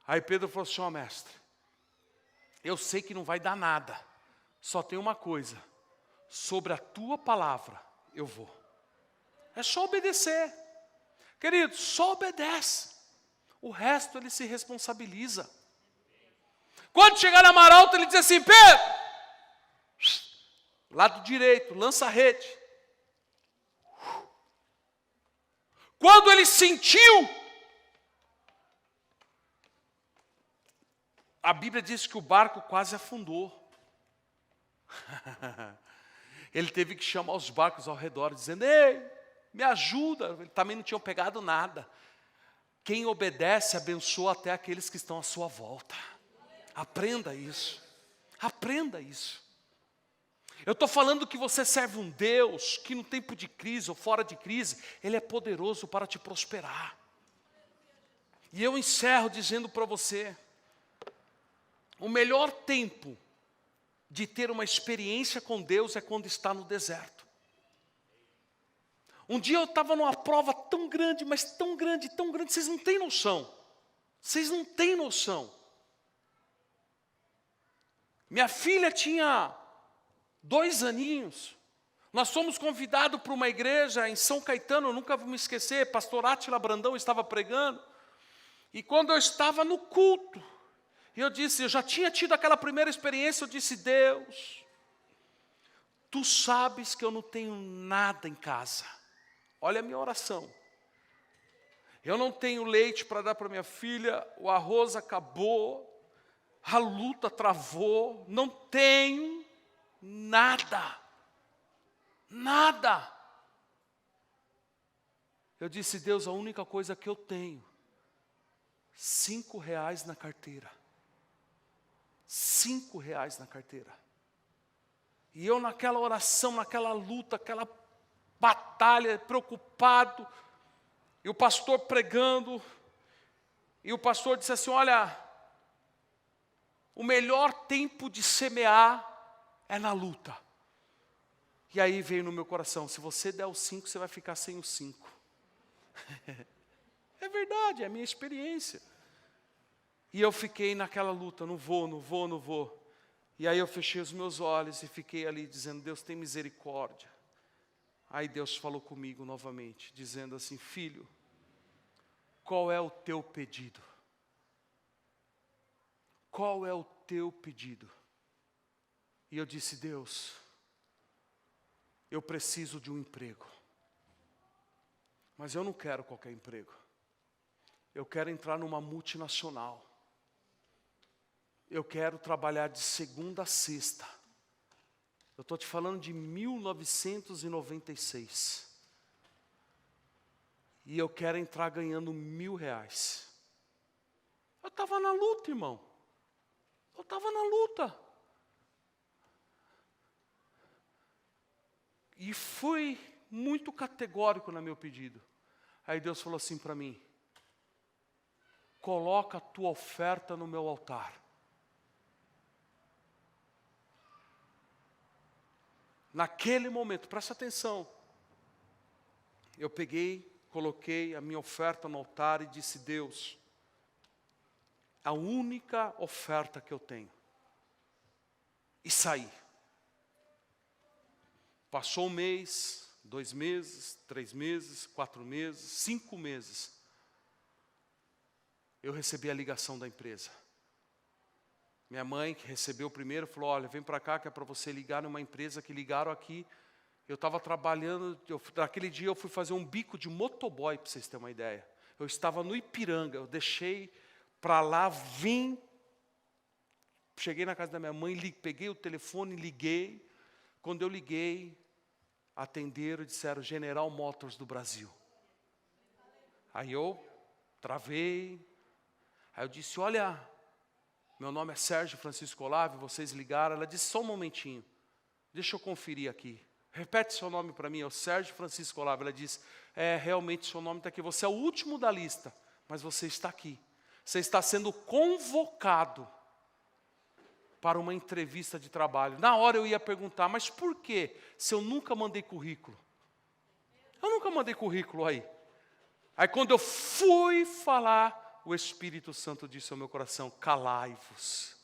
Aí Pedro falou assim, mestre, eu sei que não vai dar nada, só tem uma coisa, sobre a tua palavra eu vou. É só obedecer. Querido, só obedece. O resto ele se responsabiliza. Quando chegar na mar alto, ele diz assim, Pedro, lado direito, lança a rede. Quando ele sentiu, a Bíblia diz que o barco quase afundou. Ele teve que chamar os barcos ao redor, dizendo, ei, me ajuda. Ele também não tinha pegado nada. Quem obedece, abençoa até aqueles que estão à sua volta. Aprenda isso. Aprenda isso. Eu estou falando que você serve um Deus que no tempo de crise ou fora de crise, Ele é poderoso para te prosperar. E eu encerro dizendo para você, o melhor tempo de ter uma experiência com Deus é quando está no deserto. Um dia eu estava numa prova tão grande, mas tão grande, vocês não têm noção. Vocês não têm noção. Minha filha tinha 2 aninhos. Nós fomos convidados para uma igreja em São Caetano, eu nunca vou me esquecer, pastor Átila Brandão estava pregando. E quando eu estava no culto, eu disse, eu já tinha tido aquela primeira experiência, eu disse, Deus, Tu sabes que eu não tenho nada em casa. Olha a minha oração. Eu não tenho leite para dar para minha filha, o arroz acabou, a luta travou, não tenho nada. Nada. Eu disse, Deus, a única coisa que eu tenho, R$5 na carteira. R$5 na carteira. E eu naquela oração, naquela luta, aquela batalha, preocupado, e o pastor pregando, e o pastor disse assim, olha, o melhor tempo de semear é na luta. E aí veio no meu coração, se você der os 5, você vai ficar sem os 5. É verdade, é a minha experiência. E eu fiquei naquela luta, não vou. E aí eu fechei os meus olhos e fiquei ali dizendo, Deus tem misericórdia. Aí Deus falou comigo novamente, dizendo assim, filho, qual é o teu pedido? Qual é o teu pedido? E eu disse, Deus, eu preciso de um emprego. Mas eu não quero qualquer emprego. Eu quero entrar numa multinacional. Eu quero trabalhar de segunda a sexta. Eu estou te falando de 1996. E eu quero entrar ganhando R$1.000. Eu estava na luta, irmão. Eu estava na luta. E fui muito categórico no meu pedido. Aí Deus falou assim para mim, coloca a tua oferta no meu altar. Naquele momento, presta atenção, eu peguei, coloquei a minha oferta no altar e disse, Deus, a única oferta que eu tenho. E saí. Passou 1 mês, 2 meses, 3 meses, 4 meses, 5 meses. Eu recebi a ligação da empresa. Minha mãe, que recebeu primeiro, falou, olha, vem para cá que é para você ligar numa empresa que ligaram aqui. Eu estava trabalhando, naquele dia eu fui fazer um bico de motoboy, para vocês terem uma ideia. Eu estava no Ipiranga, eu deixei para lá, vim, cheguei na casa da minha mãe, peguei o telefone, liguei. Quando eu liguei, atenderam e disseram, General Motors do Brasil. Aí eu travei, aí eu disse, olha, meu nome é Sérgio Francisco Olavo, vocês ligaram. Ela disse, só um momentinho, deixa eu conferir aqui. Repete seu nome para mim, é o Sérgio Francisco Olavo. Ela disse, realmente seu nome está aqui, você é o último da lista, mas você está aqui. Você está sendo convocado para uma entrevista de trabalho. Na hora eu ia perguntar, mas por quê? Se eu nunca mandei currículo. Eu nunca mandei currículo aí. Aí quando eu fui falar, o Espírito Santo disse ao meu coração, calai-vos,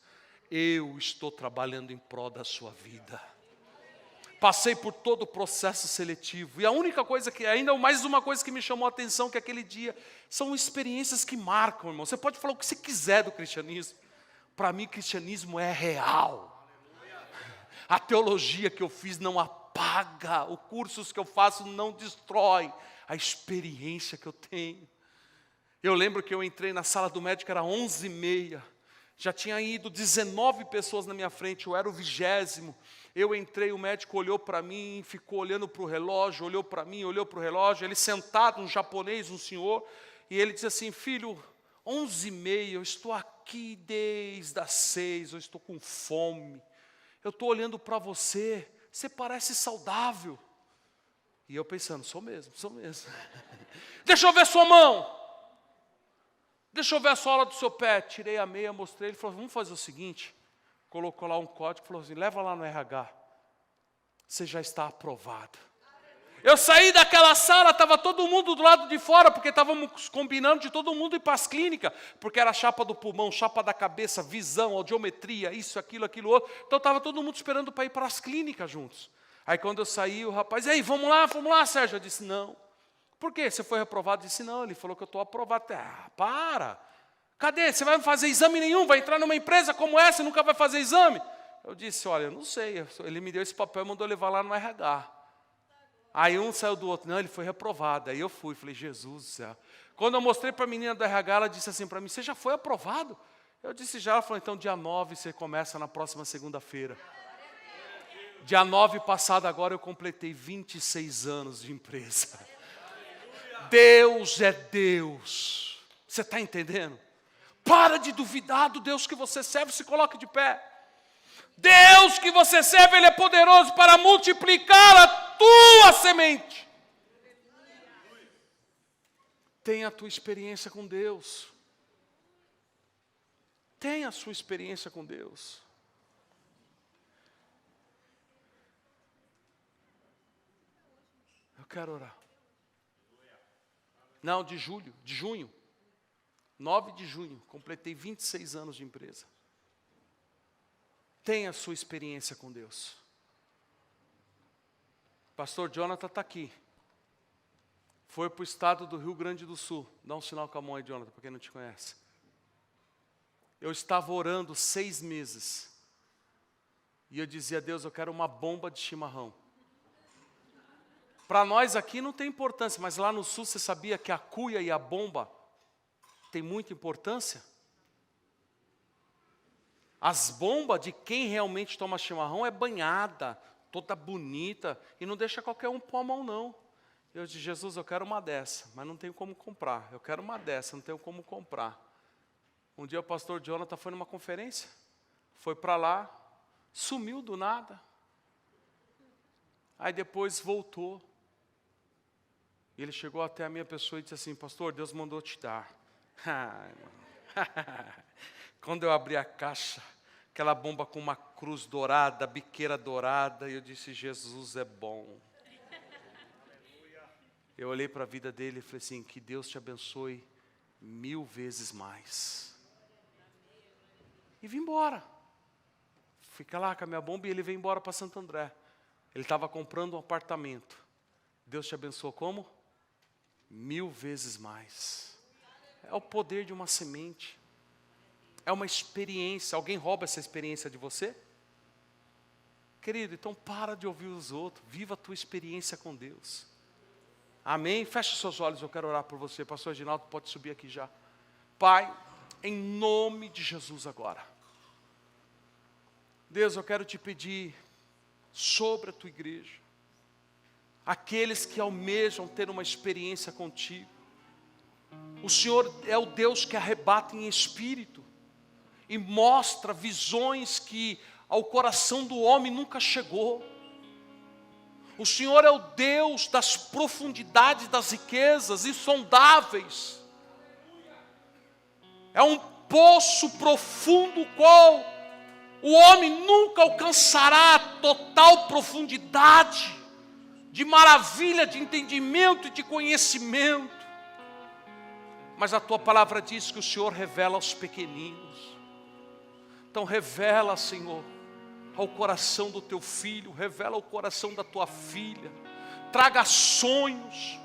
eu estou trabalhando em prol da sua vida. Passei por todo o processo seletivo, e a única coisa que, ainda mais uma coisa que me chamou a atenção, que aquele dia, são experiências que marcam, irmão. Você pode falar o que você quiser do cristianismo, para mim cristianismo é real. A teologia que eu fiz não apaga, os cursos que eu faço não destrói a experiência que eu tenho. Eu lembro que eu entrei na sala do médico, era 11h30, já tinha ido 19 pessoas na minha frente, eu era o 20º. Eu entrei, o médico olhou para mim, ficou olhando para o relógio, olhou para mim, olhou para o relógio, ele sentado, um japonês, um senhor, e ele disse assim, filho, 11h30, eu estou aqui desde as 6, eu estou com fome, eu estou olhando para você, você parece saudável. E eu pensando, sou mesmo. Deixa eu ver sua mão. Deixa eu ver a sola do seu pé. Tirei a meia, mostrei. Ele falou, vamos fazer o seguinte. Colocou lá um código, falou assim, leva lá no RH. Você já está aprovado. Eu saí daquela sala, estava todo mundo do lado de fora, porque estávamos combinando de todo mundo ir para as clínicas, porque era chapa do pulmão, chapa da cabeça, visão, audiometria, isso, aquilo, outro. Então estava todo mundo esperando para ir para as clínicas juntos. Aí quando eu saí, o rapaz, e aí, vamos lá, Sérgio. Eu disse, não. Por quê? Você foi reprovado? Eu disse, não, ele falou que eu estou aprovado. Para! Cadê? Você vai fazer exame nenhum? Vai entrar numa empresa como essa e nunca vai fazer exame? Eu disse, olha, eu não sei. Ele me deu esse papel e mandou levar lá no RH. Aí um saiu do outro, não, ele foi reprovado. Aí eu fui, falei, Jesus do céu. Quando eu mostrei para a menina do RH, ela disse assim para mim, você já foi aprovado? Eu disse já, ela falou, então dia 9 você começa na próxima segunda-feira. Dia 9 passado agora eu completei 26 anos de empresa. Deus é Deus. Você está entendendo? Para de duvidar do Deus que você serve, se coloque de pé. Deus que você serve, Ele é poderoso para multiplicar a tua semente. Tenha a tua experiência com Deus. Tenha a sua experiência com Deus. quero orar. Não, de junho. 9 de junho, completei 26 anos de empresa. Tenha a sua experiência com Deus. Pastor Jonathan está aqui. Foi para o estado do Rio Grande do Sul. Dá um sinal com a mão aí, Jonathan, para quem não te conhece. Eu estava orando 6 meses. E eu dizia a Deus, eu quero uma bomba de chimarrão. Para nós aqui não tem importância, mas lá no sul você sabia que a cuia e a bomba tem muita importância? As bombas de quem realmente toma chimarrão é banhada, toda bonita, e não deixa qualquer um pôr a mão não. Eu disse, Jesus, eu quero uma dessa, mas não tenho como comprar. Eu quero uma dessa, não tenho como comprar. Um dia o pastor Jonathan foi numa conferência, foi para lá, sumiu do nada. Aí depois voltou. E ele chegou até a minha pessoa e disse assim, pastor, Deus mandou te dar. Quando eu abri a caixa, aquela bomba com uma cruz dourada, biqueira dourada, e eu disse, Jesus é bom. Eu olhei para a vida dele e falei assim, que Deus te abençoe 1000 vezes mais. E vim embora. Fica lá com a minha bomba e ele veio embora para Santo André. Ele estava comprando um apartamento. Deus te abençoou como? 1000 vezes mais. É o poder de uma semente. É uma experiência. Alguém rouba essa experiência de você? Querido, então para de ouvir os outros. Viva a tua experiência com Deus. Amém? Feche seus olhos, eu quero orar por você. Pastor Reginaldo, pode subir aqui já. Pai, em nome de Jesus agora. Deus, eu quero te pedir sobre a tua igreja. Aqueles que almejam ter uma experiência contigo. O Senhor é o Deus que arrebata em espírito e mostra visões que ao coração do homem nunca chegou. O Senhor é o Deus das profundidades das riquezas insondáveis. É um poço profundo qual o homem nunca alcançará a total profundidade de maravilha, de entendimento e de conhecimento. Mas a tua palavra diz que o Senhor revela aos pequeninos. Então revela, Senhor, ao coração do teu filho, revela ao coração da tua filha. Traga sonhos,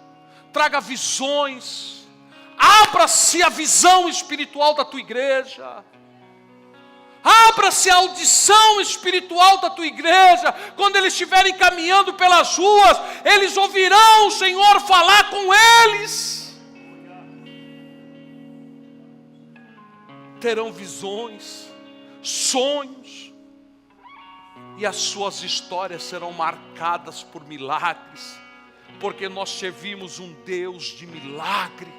traga visões. Abra-se a visão espiritual da tua igreja. Abra-se a audição espiritual da tua igreja. Quando eles estiverem caminhando pelas ruas, eles ouvirão o Senhor falar com eles. Terão visões, sonhos, e as suas histórias serão marcadas por milagres, porque nós servimos um Deus de milagre.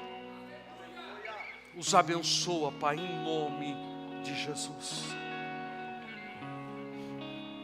Os abençoa, Pai, em nome de Jesus.